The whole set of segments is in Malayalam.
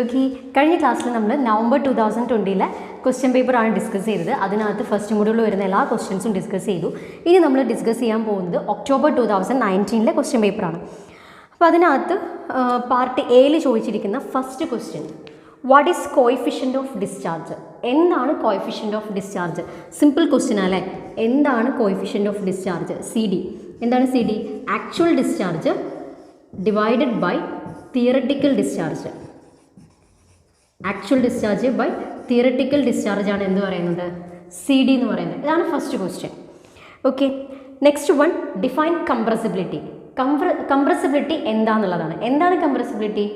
ഓക്കെ, കഴിഞ്ഞ ക്ലാസ്സിൽ നമ്മൾ നവംബർ 2020 ക്വസ്റ്റ്യൻ പേപ്പറാണ് ഡിസ്കസ് ചെയ്തത്. അതിനകത്ത് ഫസ്റ്റ് മോഡ്യൂളിൽ വരുന്ന എല്ലാ ക്വസ്റ്റ്യൻസും ഡിസ്കസ് ചെയ്തു. ഇനി നമ്മൾ ഡിസ്കസ് ചെയ്യാൻ പോകുന്നത് ഒക്ടോബർ 2019 ക്വസ്റ്റ്യൻ പേപ്പറാണ്. അപ്പോൾ അതിനകത്ത് പാർട്ട് എയിൽ ചോദിച്ചിരിക്കുന്ന first question, what is coefficient of discharge? എന്താണ് coefficient of discharge? Simple question അല്ലേ. എന്താണ് coefficient of discharge? C D. എന്താണ് C D? Actual discharge divided by theoretical discharge. Actual discharge by theoretical discharge ആണ് എന്ത് പറയുന്നത്? സി ഡി എന്ന് പറയുന്നത്. ഇതാണ് first question. Okay, next one, define compressibility. Compressibility എന്താണെന്നുള്ളതാണ്. എന്താണ് കംപ്രസിബിലിറ്റി?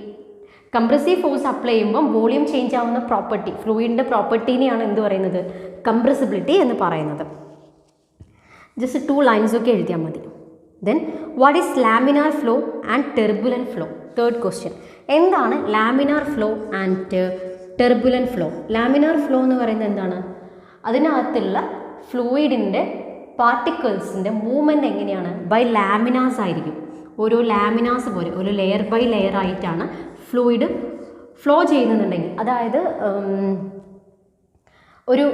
കംപ്രസീവ് ഫോഴ്സ് അപ്ലൈ ചെയ്യുമ്പോൾ വോളിയം ചേഞ്ച് ആവുന്ന പ്രോപ്പർട്ടി, ഫ്ലൂയിഡിൻ്റെ പ്രോപ്പർട്ടീനെയാണ് എന്ത് പറയുന്നത്? കംപ്രസിബിലിറ്റി എന്ന് പറയുന്നത്. ജസ്റ്റ് 2 ലൈൻസൊക്കെ എഴുതിയാൽ മതി. Then what is laminar flow and turbulent flow? Third question, എന്താണ് laminar flow and turbulent flow? Laminar flow എന്ന് പറയുന്നത് എന്താണ്? അതിനകത്തുള്ള ഫ്ലൂയിഡിൻ്റെ പാർട്ടിക്കിൾസിൻ്റെ മൂവ്മെൻറ്റ് എങ്ങനെയാണ്? ബൈ ലാമിനാസ് ആയിരിക്കും. ഓരോ ലാമിനാസ് പോലെ ഒരു ലെയർ ബൈ ലെയർ ആയിട്ടാണ് ഫ്ലൂയിഡ് ഫ്ലോ ചെയ്യുന്നുണ്ടെങ്കിൽ, അതായത് ഒരു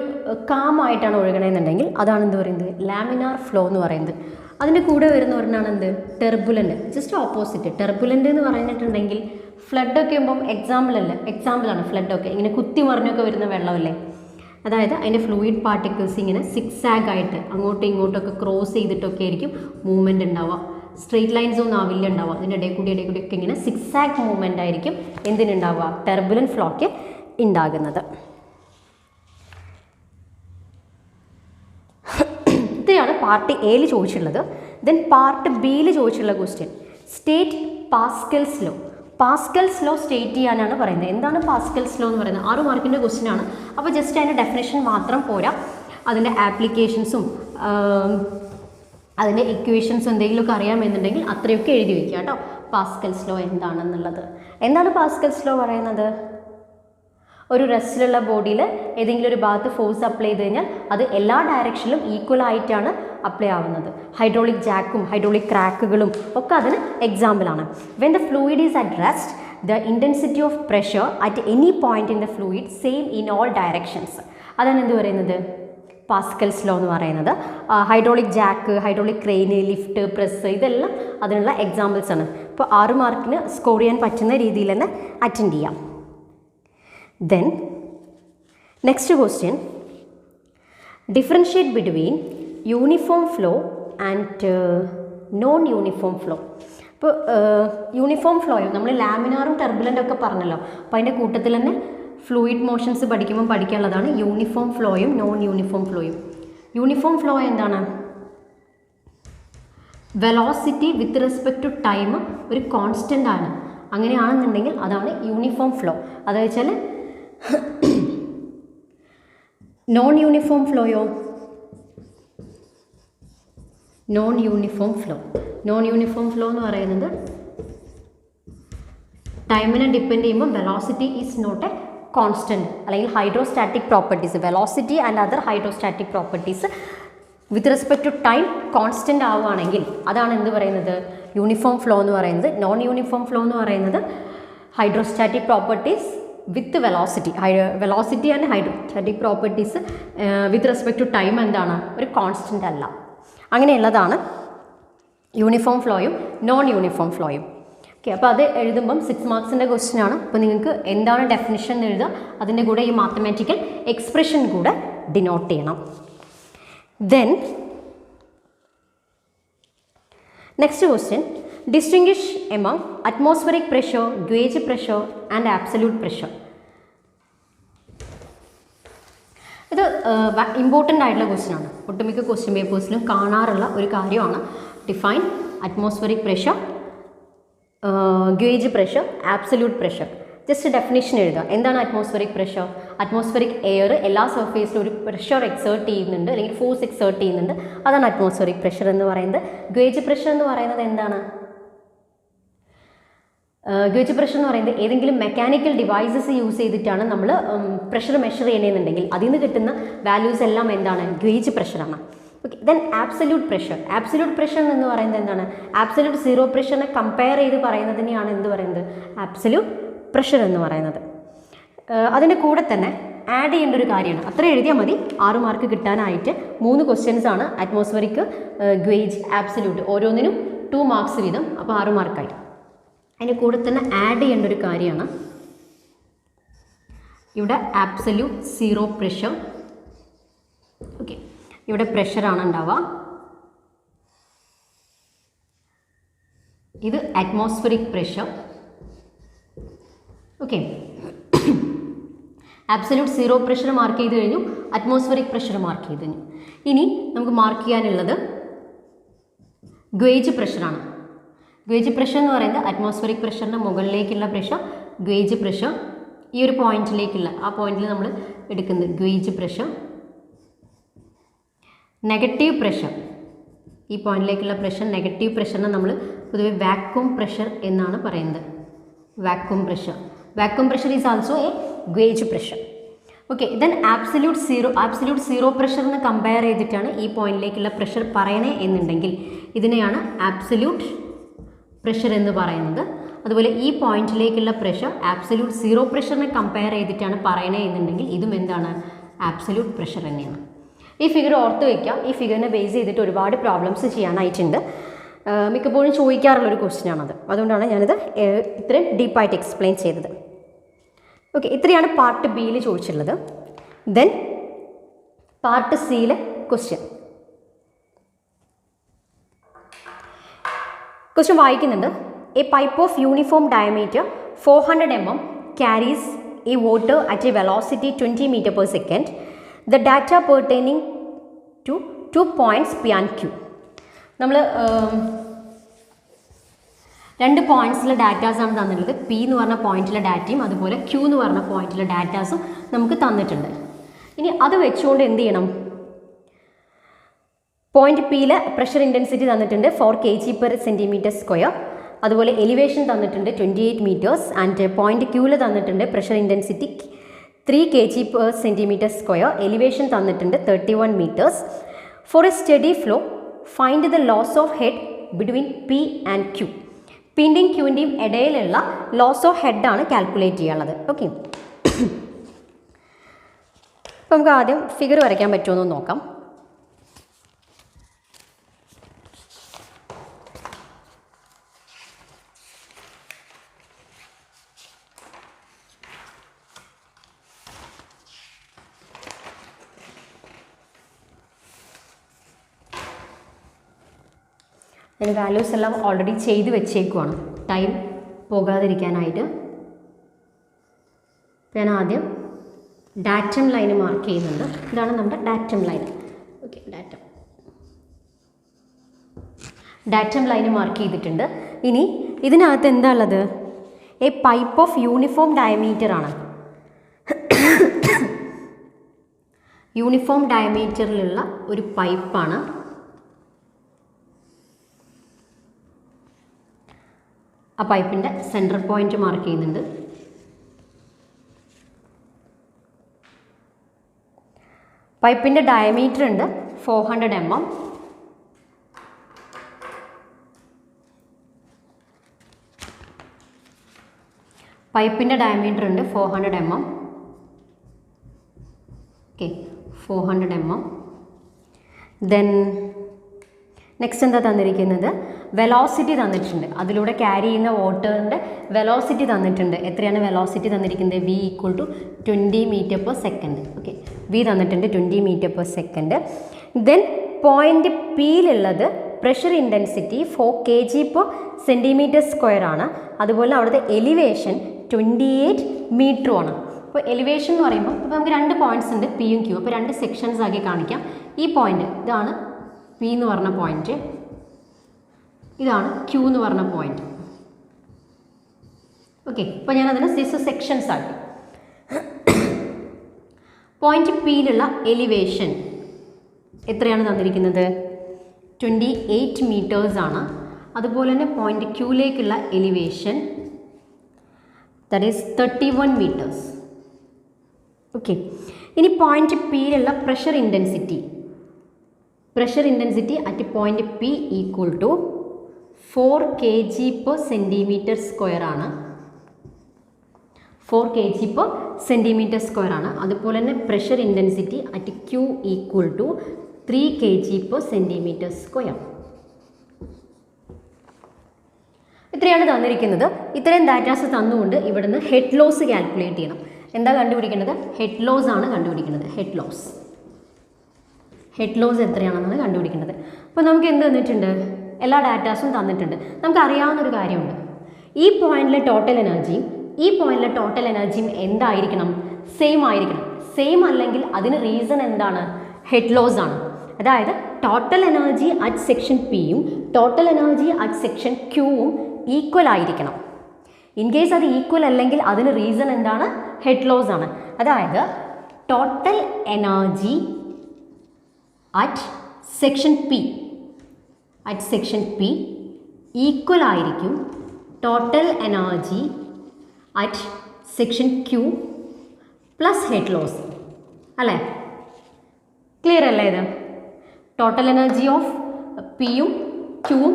കാമായിട്ടാണ് ഒഴുകണമെന്നുണ്ടെങ്കിൽ അതാണ് എന്ത് പറയുന്നത്? ലാമിനാർ ഫ്ലോ എന്ന് പറയുന്നത്. അതിൻ്റെ കൂടെ വരുന്ന ഒരെണ്ണമാണ് എന്ത്? ടെർബുലൻ്റ്. Just opposite. ടെർബുലൻ്റ് എന്ന് പറഞ്ഞിട്ടുണ്ടെങ്കിൽ ഫ്ലഡൊക്കെ ആകുമ്പം എക്സാമ്പിളാണ് ഫ്ലഡൊക്കെ. ഇങ്ങനെ കുത്തി മറിഞ്ഞൊക്കെ വരുന്ന വെള്ളമല്ലേ. അതായത് അതിൻ്റെ ഫ്ലൂയിഡ് പാർട്ടിക്കിൾസ് ഇങ്ങനെ സിക്സാഗ് ആയിട്ട് അങ്ങോട്ടും ഇങ്ങോട്ടൊക്കെ ക്രോസ് ചെയ്തിട്ടൊക്കെ ആയിരിക്കും മൂവ്മെൻറ്റ് ഉണ്ടാവുക. സ്ട്രെയിറ്റ് ലൈൻസ് ഒന്നും ആവില്ല ഉണ്ടാവുക. അതിൻ്റെ ഇടയിൽ കൂടി ഒക്കെ ഇങ്ങനെ സിക്സാഗ് മൂവ്മെൻ്റ് ആയിരിക്കും എന്തിനുണ്ടാവുക? ടെർബുലൻറ്റ് ഫ്ലോയ്ക്ക് ഉണ്ടാകുന്നത്. ഇത്രയാണ് പാർട്ട് എയിൽ ചോദിച്ചിട്ടുള്ളത്. ദെൻ പാർട്ട് ബിയിൽ ചോദിച്ചിട്ടുള്ള question, state Pascal's law. Pascal's law state ചെയ്യാനാണ് പറയുന്നത്. എന്താണ് പാസ്കൽസ് ലോ എന്ന് പറയുന്നത്? 6 മാർക്കിൻ്റെ ക്വസ്റ്റ്യൻ ആണ്. അപ്പോൾ ജസ്റ്റ് അതിൻ്റെ ഡെഫിനേഷൻ മാത്രം പോരാ, അതിൻ്റെ ആപ്ലിക്കേഷൻസും അതിൻ്റെ ഇക്വേഷൻസും എന്തെങ്കിലുമൊക്കെ അറിയാമെന്നുണ്ടെങ്കിൽ അത്രയൊക്കെ എഴുതി വയ്ക്കുക കേട്ടോ. പാസ്കൽസ് ലോ എന്താണെന്നുള്ളത്. എന്താണ് പാസ്കൽസ് ലോ പറയുന്നത്? ഒരു റെസ്റ്റിലുള്ള ബോഡിയിൽ ഏതെങ്കിലും ഒരു ഭാഗത്ത് ഫോഴ്സ് അപ്ലൈ ചെയ്ത് കഴിഞ്ഞാൽ അത് എല്ലാ ഡയറക്ഷനിലും ഈക്വൽ ആയിട്ടാണ് അപ്ലൈ ആവുന്നത്. ഹൈഡ്രോളിക് ജാക്കും ഹൈഡ്രോളിക് ക്രാക്കുകളും ഒക്കെ അതിന് എക്സാമ്പിളാണ്. When the fluid is at rest, the intensity of pressure at any point in the fluid same in all directions. അതാണ് എന്ത് പറയുന്നത്? പാസ്കൽസ് ലോ എന്ന് പറയുന്നത്. Hydraulic Jack, hydraulic crane, lift, press, ഇതെല്ലാം അതിനുള്ള എക്സാമ്പിൾസ് ആണ്. ഇപ്പോൾ 6 മാർക്കിന് സ്കോർ ചെയ്യാൻ പറ്റുന്ന രീതിയിൽ തന്നെ അറ്റൻഡ് ചെയ്യാം. Then next question, differentiate between uniform flow and non-uniform flow. ഇപ്പോൾ യൂണിഫോം ഫ്ലോയും നമ്മൾ ലാമിനാറും ടെർബുലൻ്റും ഒക്കെ പറഞ്ഞല്ലോ. അപ്പോൾ അതിൻ്റെ കൂട്ടത്തിൽ തന്നെ ഫ്ലൂയിഡ് മോഷൻസ് പഠിക്കുമ്പോൾ പഠിക്കാനുള്ളതാണ് യൂണിഫോം ഫ്ലോയും നോൺ യൂണിഫോം ഫ്ലോയും. യൂണിഫോം ഫ്ലോ എന്താണ്? Velocity with respect to time ഒരു കോൺസ്റ്റൻ്റ് ആണ്. അങ്ങനെയാണെന്നുണ്ടെങ്കിൽ അതാണ് യൂണിഫോം ഫ്ലോ. അതായത് വെച്ചാൽ നോൺ യൂണിഫോം ഫ്ലോയോ? നോൺ യൂണിഫോം ഫ്ലോ എന്ന് പറയുന്നത് ടൈമിനെ ഡിപ്പെൻഡ് ചെയ്യുമ്പോൾ velocity is not a constant, അല്ലെങ്കിൽ hydrostatic properties, velocity and other hydrostatic properties with respect to time constant ആവുകയാണെങ്കിൽ അതാണ് എന്ത് പറയുന്നത്? യൂണിഫോം ഫ്ലോ എന്ന് പറയുന്നത്. നോൺ യൂണിഫോം ഫ്ലോ എന്ന് പറയുന്നത് hydrostatic properties with velocity and hydrostatic properties with respect to time എന്താണ്? ഒരു കോൺസ്റ്റൻ്റ് അല്ല. അങ്ങനെയുള്ളതാണ് യൂണിഫോം ഫ്ലോയും നോൺ യൂണിഫോം ഫ്ലോയും. ഓക്കെ, അപ്പോൾ അത് എഴുതുമ്പം 6 മാർക്സിൻ്റെ ക്വസ്റ്റ്യൻ ആണ്. അപ്പോൾ നിങ്ങൾക്ക് എന്താണ് ഡെഫിനിഷൻ എന്ന് എഴുതുക, അതിൻ്റെ കൂടെ ഈ മാത്തമാറ്റിക്കൽ എക്സ്പ്രഷൻ കൂടെ ഡിനോട്ട് ചെയ്യണം. Then next question, distinguish among atmospheric pressure, gauge pressure and absolute pressure. ഇത് ഇമ്പോർട്ടൻ്റ് ആയിട്ടുള്ള ക്വസ്റ്റ്യൻ ആണ്. ഒട്ടുമിക്ക ക്വസ്റ്റ്യൻ പേപ്പേഴ്സിലും കാണാറുള്ള ഒരു കാര്യമാണ്. Define atmospheric pressure, gauge pressure, absolute pressure. Just definition എഴുതുക. എന്താണ് അറ്റ്മോസ്ഫിയറിക് പ്രഷർ? അറ്റ്മോസ്ഫിയറിക് എയർ എല്ലാ സർഫേസിലും ഒരു പ്രഷർ എക്സേർട്ട് ചെയ്യുന്നുണ്ട്, അല്ലെങ്കിൽ ഫോഴ്സ് എക്സേർട്ട് ചെയ്യുന്നുണ്ട്. അതാണ് അറ്റ്മോസ്ഫിയറിക് പ്രഷർ എന്ന് പറയുന്നത്. ഗേജ് പ്രഷർ എന്ന് പറയുന്നത് എന്താണ്? ഗേജ് പ്രഷർ എന്ന് പറയുന്നത് ഏതെങ്കിലും മെക്കാനിക്കൽ ഡിവൈസസ് യൂസ് ചെയ്തിട്ടാണ് നമ്മൾ പ്രഷർ മെഷർ ചെയ്യണമെന്നുണ്ടെങ്കിൽ അതിൽ നിന്ന് കിട്ടുന്ന വാല്യൂസ് എല്ലാം എന്താണ്? ഗേജ് പ്രഷറാണ്. ഓക്കെ, ദെൻ ആബ്സല്യൂട്ട് പ്രഷർ എന്ന് പറയുന്നത് എന്താണ്? ആബ്സല്യൂട്ട് സീറോ പ്രഷറിനെ കമ്പയർ ചെയ്ത് പറയുന്നതിനെയാണ് എന്ത് പറയുന്നത്? ആബ്സല്യൂട്ട് പ്രഷർ എന്ന് പറയുന്നത്. അതിൻ്റെ കൂടെ തന്നെ ആഡ് ചെയ്യേണ്ട ഒരു കാര്യമാണ്, അത്ര എഴുതിയാൽ മതി. 6 മാർക്ക് കിട്ടാനായിട്ട് 3 ക്വസ്റ്റ്യൻസ് ആണ്. അറ്റ്മോസ്ഫറിക്, ഗേജ്, ആബ്സല്യൂട്ട് ഓരോന്നിനും 2 മാർക്സ് വീതം, അപ്പോൾ 6 മാർക്കായി. അതിൻ്റെ കൂടെ തന്നെ ആഡ് ചെയ്യേണ്ട ഒരു കാര്യമാണ് ഇവിടെ ആബ്സല്യൂട്ട് സീറോ പ്രഷർ. ഓക്കെ, ഇവിടെ പ്രഷറാണ് ഉണ്ടാവുക. ഇത് atmospheric pressure. Okay, absolute zero pressure mark ചെയ്ത് കഴിഞ്ഞു, അറ്റ്മോസ്ഫറിക് പ്രഷർ മാർക്ക് ചെയ്ത് കഴിഞ്ഞു. ഇനി നമുക്ക് മാർക്ക് ചെയ്യാനുള്ളത് ഗേജ് പ്രഷറാണ്. ഗേജ് പ്രഷർ എന്ന് പറയുന്നത് അറ്റ്മോസ്ഫറിക് പ്രഷറിൻ്റെ മുകളിലേക്കുള്ള പ്രഷർ, ഗേജ് പ്രഷർ ഈ ഒരു പോയിന്റിലേക്കുള്ള, ആ പോയിന്റിൽ നമ്മൾ എടുക്കുന്നത് ഗേജ് പ്രഷർ. നെഗറ്റീവ് പ്രഷർ, ഈ പോയിന്റിലേക്കുള്ള പ്രഷർ, നെഗറ്റീവ് പ്രഷറിനെ നമ്മൾ പൊതുവെ വാക്വം പ്രഷർ എന്നാണ് പറയുന്നത്. Vacuum pressure, vacuum pressure is also a gauge pressure. Okay, then absolute zero പ്രഷറിന് കമ്പയർ ചെയ്തിട്ടാണ് ഈ പോയിന്റിലേക്കുള്ള പ്രഷർ പറയണേ എന്നുണ്ടെങ്കിൽ ഇതിനെയാണ് ആബ്സല്യൂട്ട് പ്രഷർ എന്ന് പറയുന്നത്. അതുപോലെ ഈ പോയിന്റിലേക്കുള്ള പ്രഷർ ആബ്സല്യൂട്ട് സീറോ പ്രഷറിനെ കമ്പയർ ചെയ്തിട്ടാണ് പറയണേ എന്നുണ്ടെങ്കിൽ ഇതും എന്താണ്, ആബ്സല്യൂട്ട് പ്രഷർ തന്നെയാണ്. ഈ ഫിഗർ ഓർത്ത് വയ്ക്കുക. ഈ ഫിഗറിനെ ബേസ് ചെയ്തിട്ട് ഒരുപാട് പ്രോബ്ലംസ് ചെയ്യാനായിട്ടുണ്ട്. മിക്കപ്പോഴും ചോദിക്കാറുള്ളൊരു ക്വസ്റ്റ്യനാണത്, അതുകൊണ്ടാണ് ഞാനിത് ഇത്രയും ഡീപ്പായിട്ട് എക്സ്പ്ലെയിൻ ചെയ്തത്. ഓക്കെ, ഇത്രയാണ് പാർട്ട് ബിയിൽ ചോദിച്ചിട്ടുള്ളത്. ദെൻ പാർട്ട് സിയിലെ ക്വസ്റ്റ്യൻ വായിക്കുന്നുണ്ട്. A pipe off uniform diameter 400 mm carries a water at a velocity 20 meter per second. The data pertaining to 2 points P and Q. നമ്മൾ 2 പോയിന്റ്സിലെ ഡാറ്റാസാണ് തന്നിട്ടുള്ളത്. പി എന്ന് പറഞ്ഞ പോയിന്റിലെ ഡാറ്റയും അതുപോലെ ക്യൂ എന്ന് പറഞ്ഞ പോയിന്റിലെ ഡാറ്റാസും നമുക്ക് തന്നിട്ടുണ്ട്. ഇനി അത് വെച്ചുകൊണ്ട് എന്ത് ചെയ്യണം, പോയിന്റ് പിയിലെ പ്രഷർ ഇൻറ്റൻസിറ്റി തന്നിട്ടുണ്ട് 4 kg/cm². അതുപോലെ എലിവേഷൻ തന്നിട്ടുണ്ട് 28 meters. ആൻഡ് പോയിന്റ് ക്യൂവിൽ തന്നിട്ടുണ്ട് പ്രഷർ ഇൻറ്റൻസിറ്റി 3 kg/cm². എലിവേഷൻ തന്നിട്ടുണ്ട് 31 meters. For a steady flow find the loss of head between P and Q. പിൻ്റെയും ക്യൂവിൻ്റെയും ഇടയിലുള്ള ലോസ് ഓഫ് ഹെഡാണ് കാൽക്കുലേറ്റ് ചെയ്യാനുള്ളത്. ഓക്കെ, അപ്പോൾ നമുക്ക് ആദ്യം ഫിഗർ വരയ്ക്കാൻ പറ്റുമോ എന്ന് നോക്കാം. അതിന് വാല്യൂസ് എല്ലാം ഓൾറെഡി ചെയ്ത് വെച്ചേക്കുവാണ് ടൈം പോകാതിരിക്കാനായിട്ട്. ഞാൻ ആദ്യം ഡാറ്റം ലൈന് മാർക്ക് ചെയ്യുന്നുണ്ട്. ഇതാണ് നമ്മുടെ datum line. Okay, datum line mark ചെയ്തിട്ടുണ്ട്. ഇനി ഇതിനകത്ത് എന്താ ഉള്ളത്, A pipe off uniform diameter ആണ്. യൂണിഫോം ഡയമീറ്ററിലുള്ള ഒരു പൈപ്പാണ്. ആ പൈപ്പിൻ്റെ സെൻറ്റർ പോയിന്റ് മാർക്ക് ചെയ്യുന്നുണ്ട്. പൈപ്പിൻ്റെ ഡയമീറ്റർ ഉണ്ട് 400 mm. പൈപ്പിൻ്റെ ഡയമീറ്റർ ഉണ്ട് 400 mm. Okay, 400 mm. Then next എന്താ തന്നിരിക്കുന്നത്, വെലോസിറ്റി തന്നിട്ടുണ്ട്. അതിലൂടെ ക്യാരി ചെയ്യുന്ന വാട്ടറിൻ്റെ വെലോസിറ്റി തന്നിട്ടുണ്ട്. എത്രയാണ് വെലോസിറ്റി തന്നിരിക്കുന്നത്, v = 20 meter/second. ഓക്കെ, v തന്നിട്ടുണ്ട് 20 meter/second. ദെൻ പോയിന്റ് പിയിലുള്ളത് പ്രഷർ ഇൻറ്റൻസിറ്റി 4 kg/cm² ആണ്. അതുപോലെ അവിടുത്തെ എലിവേഷൻ 28 meter ആണ്. അപ്പോൾ എലിവേഷൻ എന്ന് പറയുമ്പോൾ ഇപ്പോൾ നമുക്ക് 2 പോയിന്റ്സ് ഉണ്ട്, പിയും ക്യൂ. അപ്പോൾ 2 സെക്ഷൻസ് ആക്കി കാണിക്കാം. ഈ പോയിന്റ് ഇതാണ് പി എന്ന് പറഞ്ഞ പോയിന്റ്, ഇതാണ് ക്യൂ എന്ന് പറഞ്ഞ പോയിന്റ്. ഓക്കെ, അപ്പോൾ ഞാനതിനെ 6 സെക്ഷൻസ് ആക്കി. പോയിന്റ് പിയിലുള്ള എലിവേഷൻ എത്രയാണ് തന്നിരിക്കുന്നത്, 28 meters ആണ്. അതുപോലെ തന്നെ പോയിന്റ് ക്യൂയിലേക്കുള്ള elevation that is 31 meters. Okay, ഇനി പോയിന്റ് പിയിലുള്ള pressure intensity at point P = 4 kg/cm² ആണ്. 4 kg/cm². ആണ്. അതുപോലെ തന്നെ pressure intensity at Q equal to 3 kg/cm². ഇത്രയാണ് തന്നിരിക്കുന്നത്. ഇത്രയും ഡാറ്റാസ് തന്നുകൊണ്ട് ഇവിടുന്ന് ഹെഡ് ലോസ് കാൽക്കുലേറ്റ് ചെയ്യണം. എന്താ കണ്ടുപിടിക്കേണ്ടത്? ഹെഡ് ലോസ് ആണ് കണ്ടുപിടിക്കുന്നത്. ഹെഡ് ലോസ് എത്രയാണെന്നാണ് കണ്ടുപിടിക്കേണ്ടത്. അപ്പോൾ നമുക്ക് എന്ത് തന്നിട്ടുണ്ട്? എല്ലാ ഡാറ്റാസും തന്നിട്ടുണ്ട്. നമുക്കറിയാവുന്നൊരു കാര്യമുണ്ട്, ഈ പോയിന്റിലെ ടോട്ടൽ എനർജിയും ഈ പോയിന്റിലെ ടോട്ടൽ എനർജിയും എന്തായിരിക്കണം? സെയിം ആയിരിക്കണം. സെയിം അല്ലെങ്കിൽ അതിന് റീസൺ എന്താണ്? ഹെഡ് ലോസ് ആണ്. അതായത് ടോട്ടൽ എനർജി അറ്റ് സെക്ഷൻ പിയും ടോട്ടൽ എനർജി അറ്റ് സെക്ഷൻ ക്യൂവും ഈക്വൽ ആയിരിക്കണം. ഇൻ കേസ് അത് ഈക്വൽ അല്ലെങ്കിൽ അതിന് റീസൺ എന്താണ്? ഹെഡ് ലോസ് ആണ്. അതായത് total energy at section P equal ആയിരിക്കും total energy at section Q plus head loss. അല്ലേ? ക്ലിയർ അല്ലേ ഇത്? ടോട്ടൽ എനർജി ഓഫ് പിയും ക്യൂവും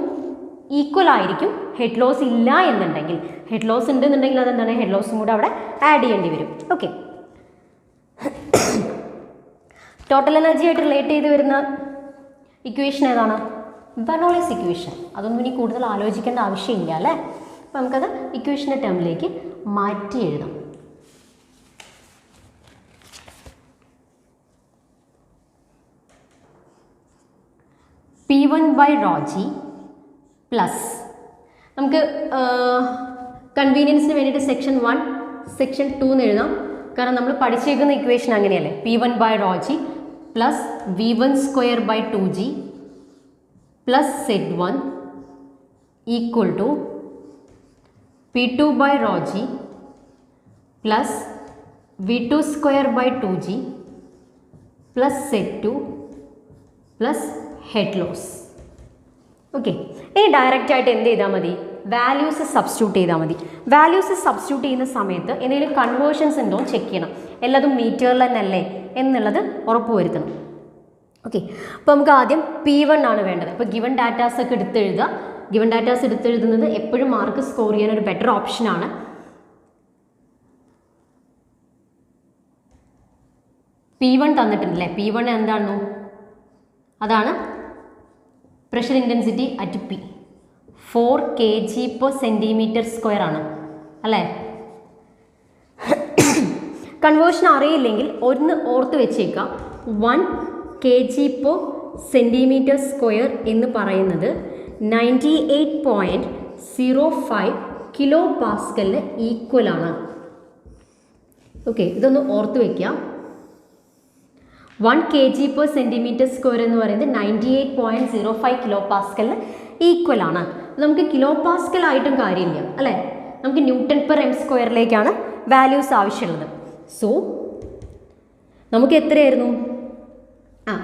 ഈക്വൽ ആയിരിക്കും. ഹെഡ് ലോസ് ഇല്ല എന്നുണ്ടെങ്കിൽ, ഹെഡ് ലോസ് ഉണ്ടെന്നുണ്ടെങ്കിൽ അതെന്താണ്? ഹെഡ് ലോസും കൂടെ അവിടെ ആഡ് ചെയ്യേണ്ടി വരും. ഓക്കെ, ടോട്ടൽ എനർജി ആയിട്ട് റിലേറ്റ് ചെയ്ത് വരുന്ന ഇക്വേഷൻ ഏതാണ്? Bernoulli's equation. അതൊന്നും ഇനി കൂടുതൽ ആലോചിക്കേണ്ട ആവശ്യമില്ല അല്ലേ? അപ്പോൾ നമുക്കത് ഇക്വേഷൻ്റെ ടേമിലേക്ക് മാറ്റി എഴുതാം. P1/ρg പ്ലസ് നമുക്ക് കൺവീനിയൻസിന് വേണ്ടിയിട്ട് സെക്ഷൻ 1 സെക്ഷൻ 2 എന്ന് എഴുതാം. കാരണം നമ്മൾ പഠിച്ചേക്കുന്ന ഇക്വേഷൻ അങ്ങനെയല്ലേ. P1/ρg plus V1² / 2g plus Z1 equal to P2/ρg plus V2² / 2g plus Z2 plus head loss. Okay, ഇനി ഡയറക്റ്റ് ആയിട്ട് എന്ത് ചെയ്താൽ മതി? വാല്യൂസ് സബ്സ്റ്റിറ്റ്യൂട്ട് ചെയ്താൽ മതി. വാല്യൂസ് സബ്സ്റ്റിറ്റ്യൂട്ട് ചെയ്യുന്ന സമയത്ത് എന്തെങ്കിലും കൺവേർഷൻസ് ഉണ്ടോ ചെക്ക് ചെയ്യണം. എല്ലാതും മീറ്ററിൽ തന്നെയല്ലേ എന്നുള്ളത് ഉറപ്പ് വരുത്തണം. ഓക്കെ, അപ്പോൾ നമുക്ക് ആദ്യം P1 ആണ് വേണ്ടത്. അപ്പോൾ ഗിവൺ ഡാറ്റാസ് ഒക്കെ എടുത്തെഴുതുക. ഗിവൺ ഡാറ്റാസ് എടുത്തെഴുതുന്നത് എപ്പോഴും മാർക്ക് സ്കോർ ചെയ്യാൻ ഒരു ബെറ്റർ ഓപ്ഷനാണ്. P1 തന്നിട്ടുണ്ടല്ലേ. P1 എന്താണോ? അതാണ് pressure intensity at P. 4 kg/cm² ആണ് അല്ലേ? കൺവേർഷൻ അറിയില്ലെങ്കിൽ ഒന്ന് ഓർത്ത് വെച്ചേക്കാം. 1 kg/cm² എന്ന് പറയുന്നത് 98.05 kPa ഈക്വൽ ആണ്. ഓക്കെ, ഇതൊന്ന് ഓർത്ത് വയ്ക്കുക. 1 kg/cm² എന്ന് പറയുന്നത് 98.05 kPa ഈക്വൽ ആണ്. നമുക്ക് kPa ആയിട്ടും കാര്യമില്ല അല്ലേ? നമുക്ക് Nm²ലേക്കാണ് വാല്യൂസ് ആവശ്യമുള്ളത്. സോ നമുക്ക് എത്രയായിരുന്നു?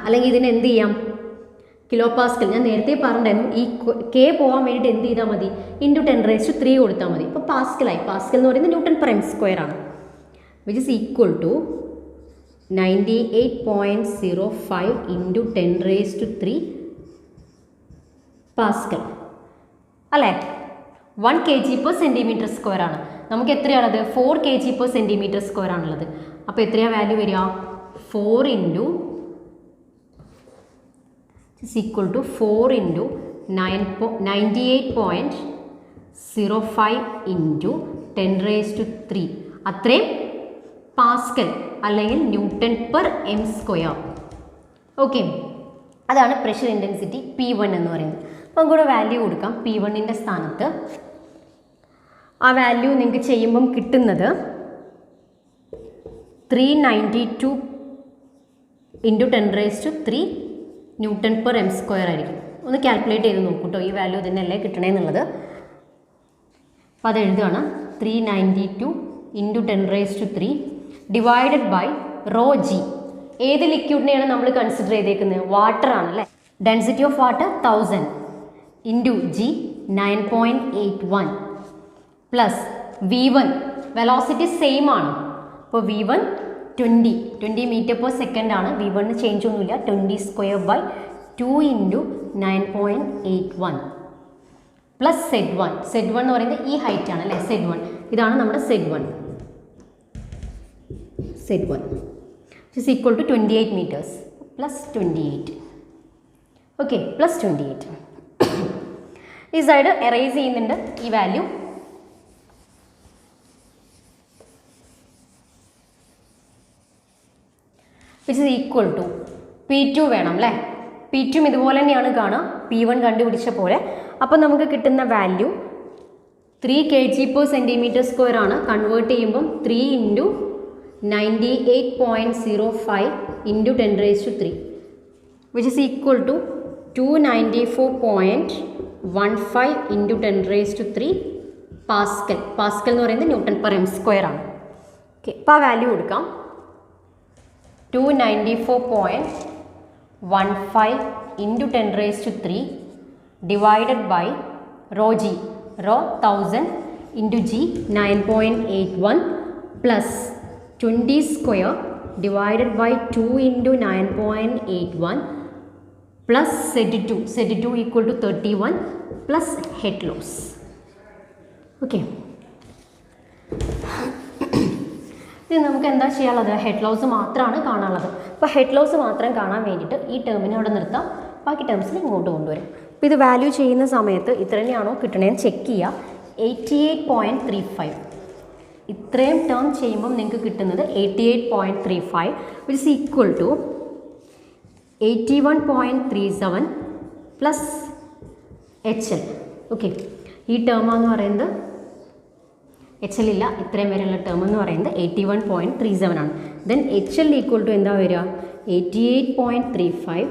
അല്ലെങ്കിൽ ഇതിന് എന്ത് ചെയ്യാം? kPa. ഞാൻ നേരത്തെ പറഞ്ഞിരുന്നു ഈ കെ പോകാൻ വേണ്ടിയിട്ട് എന്ത് ചെയ്താൽ മതി? × 10⁻³ കൊടുത്താൽ മതി. ഇപ്പോൾ പാസ്കലായി. പാസ്കൽ എന്ന് പറയുന്നത് Nm² ആണ്, which is equal to 98.05 × 10⁻³ pascal അല്ലേ? 1 kg/cm² ആണ്. നമുക്ക് എത്രയാണത്? 4 kg/cm² ആണുള്ളത്. അപ്പോൾ എത്രയാണ് വാല്യൂ വരിക? 4 × is equal to 4 × 98.05 × 10⁻³ അത്രയും പാസ്കൽ അല്ലെങ്കിൽ Nm². ഓക്കെ, അതാണ് പ്രഷർ ഇൻറ്റൻസിറ്റി P1 എന്ന് പറയുന്നത്. അപ്പോൾ നമുക്കിവിടെ വാല്യൂ കൊടുക്കാം. P1ൻ്റെ സ്ഥാനത്ത് ആ വാല്യൂ നിങ്ങൾക്ക് ചെയ്യുമ്പം കിട്ടുന്നത് 392 × 10⁻³ Nm² ആയിരിക്കും. ഒന്ന് കാൽക്കുലേറ്റ് ചെയ്ത് നോക്കൂ കേട്ടോ, ഈ വാല്യൂ തന്നെയല്ലേ കിട്ടണേന്നുള്ളത്. അപ്പോൾ അത് എഴുതുകയാണ്. 392 × 10⁻³ ഡിവൈഡഡ് ബൈ ρg. ഏത് ലിക്വിഡിനെയാണ് നമ്മൾ കൺസിഡർ ചെയ്തേക്കുന്നത്? വാട്ടർ ആണല്ലേ. Density of water 1000 × g 9.81 plus V1 velocity same ആണ്. അപ്പോൾ V1 20 m/s ആണ്. V1 ചേഞ്ച് ഒന്നുമില്ല. 20² / 2 × 9.81 പ്ലസ് Z1. Z1 എന്ന് പറയുന്നത് ഈ ഹൈറ്റ് ആണ് അല്ലേ? Z1 ഇതാണ് നമ്മുടെ Z1. Z1 which is equal to 28 meters plus 28. Okay, plus 28. ഈ സൈഡ് എറേസ് ചെയ്യുന്നുണ്ട് ഈ value. which is equal to P2 വേണം അല്ലേ. P2 ഇതുപോലെ തന്നെയാണ് കാണുക P1 കണ്ടുപിടിച്ച പോലെ. അപ്പോൾ നമുക്ക് കിട്ടുന്ന വാല്യൂ 3 kg/cm² ആണ്. കൺവേർട്ട് ചെയ്യുമ്പം 3 × 98.05 × 10⁻³ which is equal to 294.15 × 10⁻³ Pascal. Pascal എന്ന് പറയുന്നത് Nm/m² ആണ്. ഓക്കെ, അപ്പോൾ ആ വാല്യൂ കൊടുക്കാം. 294.15 × 10⁻³ divided by ρg, rho 1000 × g 9.81 plus 20 square divided by 2 × 9.81 plus Z2 equal to 31 plus head loss. Okay. ഇത് നമുക്ക് എന്താ ചെയ്യാനുള്ളത്? ഹെഡ് ലോസ് മാത്രമാണ് കാണാനുള്ളത്. അപ്പോൾ ഹെഡ് ലോസ് മാത്രം കാണാൻ വേണ്ടിയിട്ട് ഈ ടേമിനെ അവിടെ നിർത്താം, ബാക്കി ടേംസിൽ ഇങ്ങോട്ട് കൊണ്ടുവരും. അപ്പോൾ ഇത് വാല്യൂ ചെയ്യുന്ന സമയത്ത് ഇത്ര തന്നെയാണോ കിട്ടണേന്ന് ചെക്ക് ചെയ്യുക. 88.35 ഇത്രയും ടേം ചെയ്യുമ്പം നിങ്ങൾക്ക് കിട്ടുന്നത് 88.35 which is equal to 81.37 plus HL. Okay, ഈ ടേമാന്ന് പറയുന്നത് HL ഇല്ല, ഇത്രയും വരെയുള്ള ടേം എന്ന് പറയുന്നത് 81.37 ആണ്. ദെൻ HL ഈക്വൽ ടു എന്താ വരിക? 88.35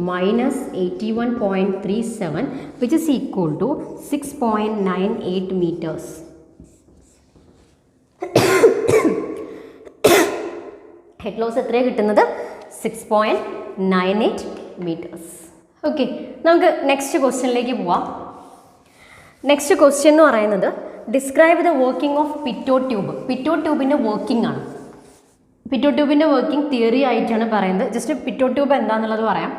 minus 81.37 which is equal to 6.98 metres. Head loss എത്രയാണ് കിട്ടുന്നത്? 6.98 മീറ്റേഴ്സ്. ഓക്കെ, നമുക്ക് നെക്സ്റ്റ് ക്വസ്റ്റ്യനിലേക്ക് പോവാം. നെക്സ്റ്റ് ക്വസ്റ്റ്യൻ എന്ന് പറയുന്നത് describe the working of pitot tube. Pitot ട്യൂബിൻ്റെ വർക്കിംഗ് ആണ്. പിറ്റോ ട്യൂബിൻ്റെ വർക്കിംഗ് തിയറി ആയിട്ടാണ് പറയുന്നത്. ജസ്റ്റ് പിറ്റോ ട്യൂബ് എന്താണെന്നുള്ളത് പറയാം.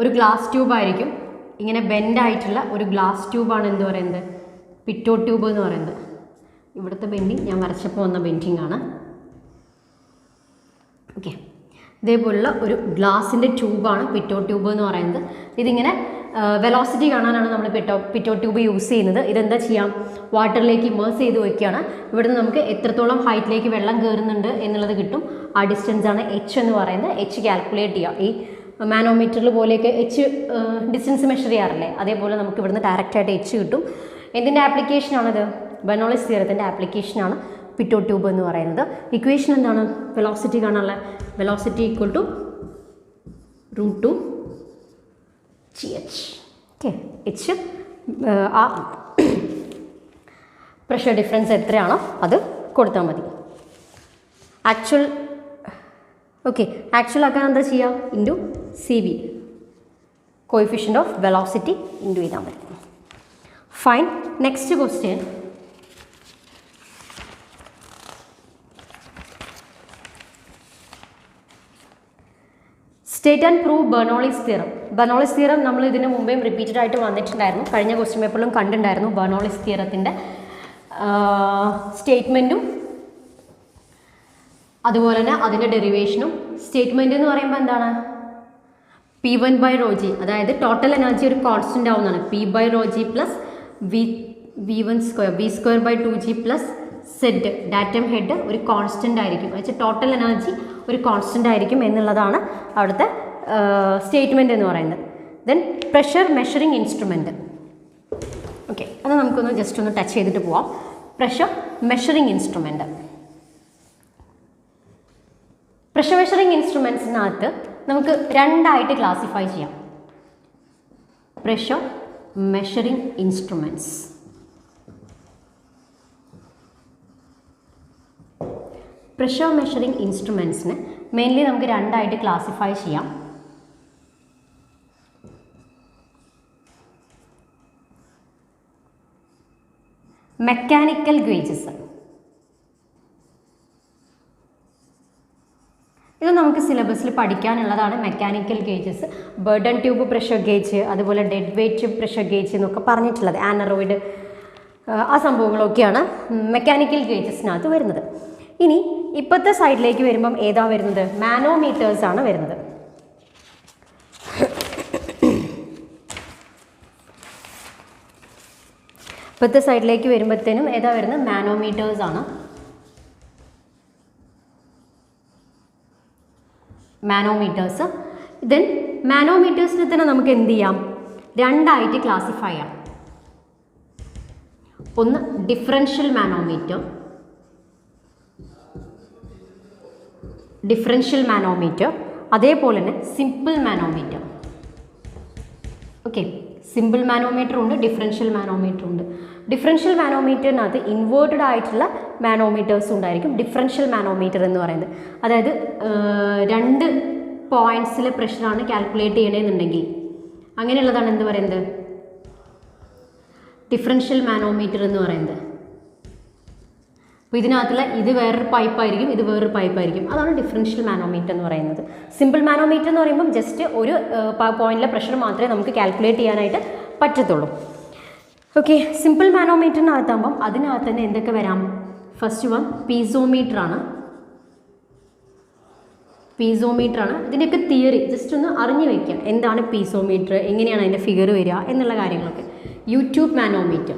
ഒരു ഗ്ലാസ് ട്യൂബ് ആയിരിക്കും, ഇങ്ങനെ ബെൻഡ് ആയിട്ടുള്ള ഒരു ഗ്ലാസ് ട്യൂബാണ് എന്ത് പറയുന്നത്? പിറ്റോ ട്യൂബ് എന്ന് പറയുന്നത്. ഇവിടുത്തെ ബെൻഡിങ് ഞാൻ വരച്ചപ്പോൾ വന്ന ബെൻഡിങ് ആണ്. ഓക്കെ, ഇതേപോലുള്ള ഒരു ഗ്ലാസിൻ്റെ ട്യൂബാണ് പിറ്റോ ട്യൂബ് എന്ന് പറയുന്നത്. ഇതിങ്ങനെ വെലോസിറ്റി കാണാനാണ് നമ്മൾ പിറ്റോ ട്യൂബ് യൂസ് ചെയ്യുന്നത്. ഇതെന്താ ചെയ്യാം? വാട്ടറിലേക്ക് ഇമേഴ്സ് ചെയ്ത് വയ്ക്കുകയാണ്. ഇവിടുന്ന് നമുക്ക് എത്രത്തോളം ഹൈറ്റിലേക്ക് വെള്ളം കയറുന്നുണ്ട് എന്നുള്ളത് കിട്ടും. ആ ഡിസ്റ്റൻസാണ് എച്ച് എന്ന് പറയുന്നത്. എച്ച് കാൽക്കുലേറ്റ് ചെയ്യുക. ഈ മാനോമീറ്ററിൽ പോലെയൊക്കെ എച്ച് ഡിസ്റ്റൻസ് മെഷർ ചെയ്യാറില്ലേ, അതേപോലെ നമുക്ക് ഇവിടുന്ന് ഡയറക്റ്റായിട്ട് എച്ച് കിട്ടും. എന്തിൻ്റെ ആപ്ലിക്കേഷനാണത്? ബെർണോളിസ് തിയറത്തിൻ്റെ ആപ്ലിക്കേഷനാണ് പിറ്റോ ട്യൂബ് എന്ന് പറയുന്നത്. ഇക്വേഷൻ എന്താണ്? വെലോസിറ്റി കാണാനുള്ള velocity equal to √2 GH. Okay, H ആ പ്രഷർ ഡിഫറൻസ് എത്രയാണോ അത് കൊടുത്താൽ മതി. ആക്ച്വൽ ആക്കാൻ എന്താ ചെയ്യുക? Into CV, coefficient of velocity into ചെയ്താൽ മതി. Fine. Next question, state and prove Bernoulli's theorem. Bernoulli's theorem നമ്മൾ ഇതിന് മുമ്പേയും റിപ്പീറ്റഡ് ആയിട്ട് വന്നിട്ടുണ്ടായിരുന്നു. കഴിഞ്ഞ ക്വസ്റ്റ്യൻ പേപ്പറിലും കണ്ടിട്ടുണ്ടായിരുന്നു ബെർണോളിസ് തിയറത്തിൻ്റെ സ്റ്റേറ്റ്മെൻറ്റും അതുപോലെ തന്നെ അതിൻ്റെ ഡെറിവേഷനും. സ്റ്റേറ്റ്മെൻറ്റ് എന്ന് പറയുമ്പോൾ എന്താണ്? P1/ρg, അതായത് ടോട്ടൽ എനർജി ഒരു കോൺസ്റ്റൻ്റ് ആവുന്നതാണ്. P/ρg plus V²/2g plus Z, datum head ഒരു കോൺസ്റ്റൻ്റ് ആയിരിക്കും. വെച്ചാൽ ടോട്ടൽ എനർജി ഒരു കോൺസ്റ്റൻ്റ് ആയിരിക്കും എന്നുള്ളതാണ് അവിടുത്തെ സ്റ്റേറ്റ്മെൻറ്റ് എന്ന് പറയുന്നത്. Then pressure measuring instrument. Okay, അത് നമുക്കൊന്ന് ജസ്റ്റ് ഒന്ന് ടച്ച് ചെയ്തിട്ട് പോവാം. Pressure measuring instrument. Pressure measuring ഇൻസ്ട്രുമെൻറ്റ്സിനകത്ത് നമുക്ക് രണ്ടായിട്ട് ക്ലാസിഫൈ ചെയ്യാം. Pressure measuring instruments. Pressure measuring ഇൻസ്ട്രുമെൻറ്റ്സിന് മെയിൻലി നമുക്ക് രണ്ടായിട്ട് ക്ലാസിഫൈ ചെയ്യാം. Mechanical gauges. ഇത് നമുക്ക് സിലബസിൽ പഠിക്കാനുള്ളതാണ്. Mechanical gauges, Bourdon tube pressure gauge, അതുപോലെ ഡെഡ് വെയ്റ്റ് പ്രഷർ ഗേജ് എന്നൊക്കെ പറഞ്ഞിട്ടുള്ളത്. ആനറോയിഡ്, ആ സംഭവങ്ങളൊക്കെയാണ് മെക്കാനിക്കൽ ഗേജസിനകത്ത് വരുന്നത്. ഇനി ഇപ്പോഴത്തെ സൈഡിലേക്ക് വരുമ്പം ഏതാ വരുന്നത്? മാനോമീറ്റേഴ്സ് ആണ് വരുന്നത്. ഇപ്പോഴത്തെ സൈഡിലേക്ക് വരുമ്പോഴത്തേനും ഏതാ വരുന്നത്? മാനോമീറ്റേഴ്സ് ആണ്. മാനോമീറ്റേഴ്സ്. ദെൻ മാനോമീറ്റേഴ്സിനെ തന്നെ നമുക്ക് എന്ത് ചെയ്യാം? രണ്ടായിട്ട് ക്ലാസിഫൈ ചെയ്യാം. ഒന്ന് ഡിഫറൻഷ്യൽ മാനോമീറ്റർ, അതേപോലെ തന്നെ simple manometer. Okay, simple manometer ഉണ്ട്, ഡിഫറൻഷ്യൽ മാനോമീറ്റർ ഉണ്ട്. ഡിഫറൻഷ്യൽ മാനോമീറ്ററിനകത്ത് ഇൻവേർട്ടഡ് ആയിട്ടുള്ള മാനോമീറ്റേഴ്സ് ഉണ്ടായിരിക്കും. ഡിഫറൻഷ്യൽ മാനോമീറ്റർ എന്ന് പറയുന്നത് അതായത് 2 പോയിൻറ്റ്സിലെ പ്രഷറാണ് കാൽക്കുലേറ്റ് ചെയ്യണമെന്നുണ്ടെങ്കിൽ അങ്ങനെയുള്ളതാണ് എന്ത് പറയുന്നത്? ഡിഫറൻഷ്യൽ മാനോമീറ്റർ എന്ന് പറയുന്നത്. അപ്പോൾ ഇതിനകത്തുള്ള ഇത് വേറൊരു പൈപ്പായിരിക്കും, ഇത് വേറൊരു പൈപ്പായിരിക്കും. അതാണ് ഡിഫറൻഷ്യൽ മാനോമീറ്റർ എന്ന് പറയുന്നത്. സിമ്പിൾ മാനോമീറ്റർ എന്ന് പറയുമ്പം ജസ്റ്റ് ഒരു പോയിന്റിലെ പ്രഷർ മാത്രമേ നമുക്ക് കാൽക്കുലേറ്റ് ചെയ്യാനായിട്ട് പറ്റത്തുള്ളൂ. ഓക്കെ, സിമ്പിൾ മാനോമീറ്ററിനകത്താകുമ്പം അതിനകത്ത് തന്നെ എന്തൊക്കെ വരാം? ഫസ്റ്റ് വൺ പീസോമീറ്റർ ആണ്. ഇതിൻ്റെയൊക്കെ തിയറി ജസ്റ്റ് ഒന്ന് അറിഞ്ഞു വയ്ക്കാം. എന്താണ് പീസോമീറ്റർ, എങ്ങനെയാണ് അതിൻ്റെ ഫിഗർ വരിക എന്നുള്ള കാര്യങ്ങളൊക്കെ. യൂട്യൂബ് മാനോമീറ്റർ,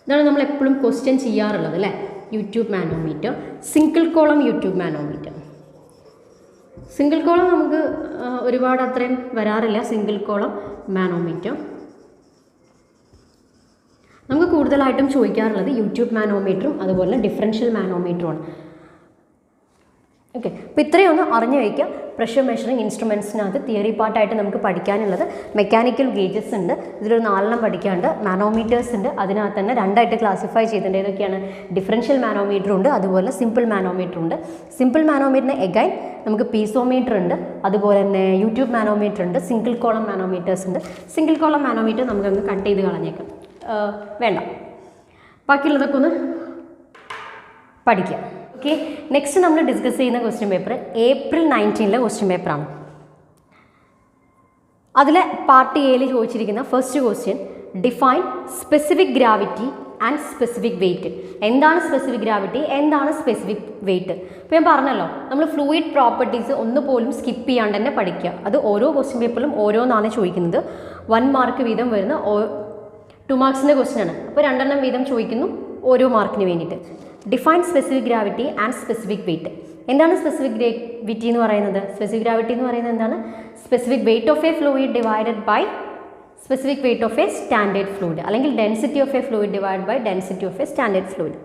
ഇതാണ് നമ്മൾ എപ്പോഴും ക്വസ്റ്റ്യൻ ചെയ്യാറുള്ളത് അല്ലേ? YouTube manometer. Single column YouTube manometer. Single column നമുക്ക് ഒരുപാട് അത്രയും വരാറില്ല. സിംഗിൾ കോളം മാനോമീറ്റർ നമുക്ക് കൂടുതലായിട്ടും ചോദിക്കാറുള്ളത് യൂട്യൂബ് മാനോമീറ്ററും അതുപോലെ ഡിഫറൻഷ്യൽ മാനോമീറ്ററുമാണ്. ഓക്കെ, അപ്പോൾ ഇത്രയും ഒന്ന് അറിഞ്ഞു വയ്ക്കുക. പ്രഷർ മെഷറിംഗ് ഇൻസ്ട്രുമെൻറ്റ്സിനകത്ത് തിയറി പാർട്ടായിട്ട് നമുക്ക് പഠിക്കാനുള്ളത് മെക്കാനിക്കൽ ഗേജസ് ഉണ്ട്, ഇതിലൊരു 4 പഠിക്കാനുണ്ട്. മാനോമീറ്റേഴ്സ് ഉണ്ട്, അതിനകത്ത് തന്നെ 2ആയിട്ട് ക്ലാസിഫൈ ചെയ്തിട്ടുണ്ട്. ഏതൊക്കെയാണ്? ഡിഫറൻഷ്യൽ മാനോമീറ്റർ ഉണ്ട്, അതുപോലെ സിമ്പിൾ മാനോമീറ്റർ ഉണ്ട്. സിമ്പിൾ മാനോമീറ്ററിന് എഗൈൻ നമുക്ക് പീസോമീറ്റർ ഉണ്ട്, അതുപോലെ തന്നെ യൂട്യൂബ് മാനോമീറ്റർ ഉണ്ട്, സിംഗിൾ കോളം മാനോമീറ്റേഴ്സ് ഉണ്ട്. സിംഗിൾ കോളം മാനോമീറ്റർ നമുക്കങ്ങ് കട്ട് ചെയ്ത് കളഞ്ഞേക്കാം, വേണ്ട. ബാക്കിയുള്ളതൊക്കെ ഒന്ന് പഠിക്കാം. ഓക്കെ, നെക്സ്റ്റ് നമ്മൾ ഡിസ്കസ് ചെയ്യുന്ന ക്വസ്റ്റ്യൻ പേപ്പർ April 19 ക്വസ്റ്റ്യൻ പേപ്പറാണ്. അതിലെ പാർട്ട് എയിൽ ചോദിച്ചിരിക്കുന്ന first question define specific gravity and specific weight. എന്താണ് സ്പെസിഫിക് ഗ്രാവിറ്റി, എന്താണ് സ്പെസിഫിക് വെയിറ്റ്? ഇപ്പോൾ ഞാൻ പറഞ്ഞല്ലോ, നമ്മൾ ഫ്ലൂയിഡ് പ്രോപ്പർട്ടീസ് ഒന്നുപോലും സ്കിപ്പ് ചെയ്യാണ്ട് തന്നെ പഠിക്കുക. അത് ഓരോ ക്വസ്റ്റ്യൻ പേപ്പറിലും ഓരോന്നാണ് ചോദിക്കുന്നത്. 1 മാർക്ക് വീതം വരുന്ന 2 മാർക്സിൻ്റെ ക്വസ്റ്റ്യൻ ആണ്. അപ്പോൾ 2 വീതം ചോദിക്കുന്നു ഓരോ മാർക്കിന് വേണ്ടിയിട്ട്. Define specific gravity and specific weight. എന്താണ് സ്പെസിഫിക് ഗ്രാവിറ്റി എന്ന് പറയുന്നത്? സ്പെസിഫിക് ഗ്രാവിറ്റി എന്ന് പറയുന്നത് എന്താണ്? Specific weight of a fluid divided by specific weight of a standard fluid, അല്ലെങ്കിൽ density of a fluid divide by density of a standard fluid.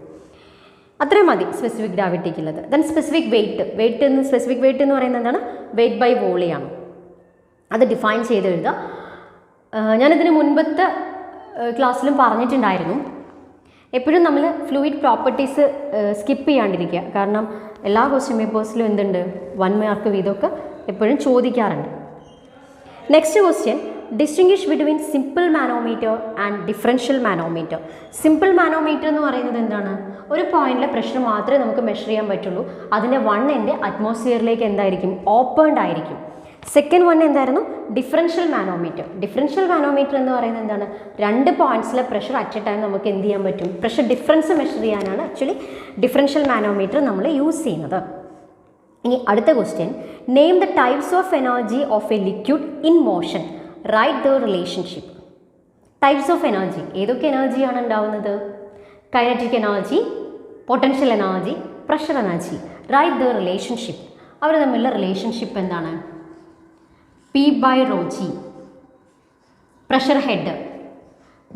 അത്രയും മതി സ്പെസിഫിക് ഗ്രാവിറ്റിക്കുള്ളത്. Then specific weight specific weight എന്ന് പറയുന്നത് എന്താണ്? വെയിറ്റ് ബൈ വോളിയാണ്. അത് ഡിഫൈൻ ചെയ്ത് എഴുതുക. ഞാനിതിന് മുൻപത്തെ ക്ലാസ്സിലും പറഞ്ഞിട്ടുണ്ടായിരുന്നു, എപ്പോഴും നമ്മൾ ഫ്ലൂയിഡ് പ്രോപ്പർട്ടീസ് സ്കിപ്പ് ചെയ്യാണ്ടിരിക്കുക. കാരണം എല്ലാ ക്വസ്റ്റ്യൻ പേപ്പേഴ്സിലും എന്തുണ്ട്? 1 മാർക്ക് വീതമൊക്കെ എപ്പോഴും ചോദിക്കാറുണ്ട്. Next question distinguish between simple manometer and differential manometer. Simple manometer എന്ന് പറയുന്നത് എന്താണ്? ഒരു പോയിന്റിലെ പ്രഷർ മാത്രമേ നമുക്ക് മെഷർ ചെയ്യാൻ പറ്റുള്ളൂ. അതിൻ്റെ 1 എൻഡ് അറ്റ്മോസ്ഫിയറിലേക്ക് എന്തായിരിക്കും? ഓപ്പൺഡ് ആയിരിക്കും. സെക്കൻഡ് വൺ എന്തായിരുന്നു? Differential manometer. ഡിഫറൻഷ്യൽ മാനോമീറ്റർ എന്ന് പറയുന്നത് എന്താണ്? 2 പോയിന്റ്സിലെ പ്രഷർ അറ്റ് എ ടൈം നമുക്ക് എന്ത് ചെയ്യാൻ പറ്റും? പ്രഷർ ഡിഫറൻസ് മെഷർ ചെയ്യാനാണ് ആക്ച്വലി ഡിഫറൻഷ്യൽ മാനോമീറ്റർ നമ്മൾ യൂസ് ചെയ്യുന്നത്. ഇനി അടുത്ത question, name the types of energy of a liquid in motion, right the relationship. Types of energy, ഏതൊക്കെ എനർജിയാണ് ഉണ്ടാവുന്നത്? Kinetic energy, potential energy, pressure energy. Right the relationship. അവർ തമ്മിലുള്ള റിലേഷൻഷിപ്പ് എന്താണ്? P by rho g, pressure head,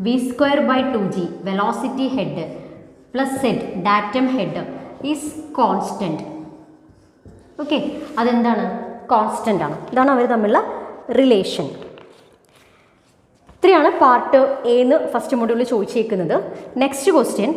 V square by 2g, velocity head, plus Z, datum head is constant. Okay, അതെന്താണ്? കോൺസ്റ്റൻ്റ് ആണ്. ഇതാണ് അവർ തമ്മിലുള്ള റിലേഷൻ. ഇത്രയാണ് പാർട്ട് എന്ന് ഫസ്റ്റ് മൊഡ്യൂളിൽ ചോദിച്ചേക്കുന്നത്. Next question,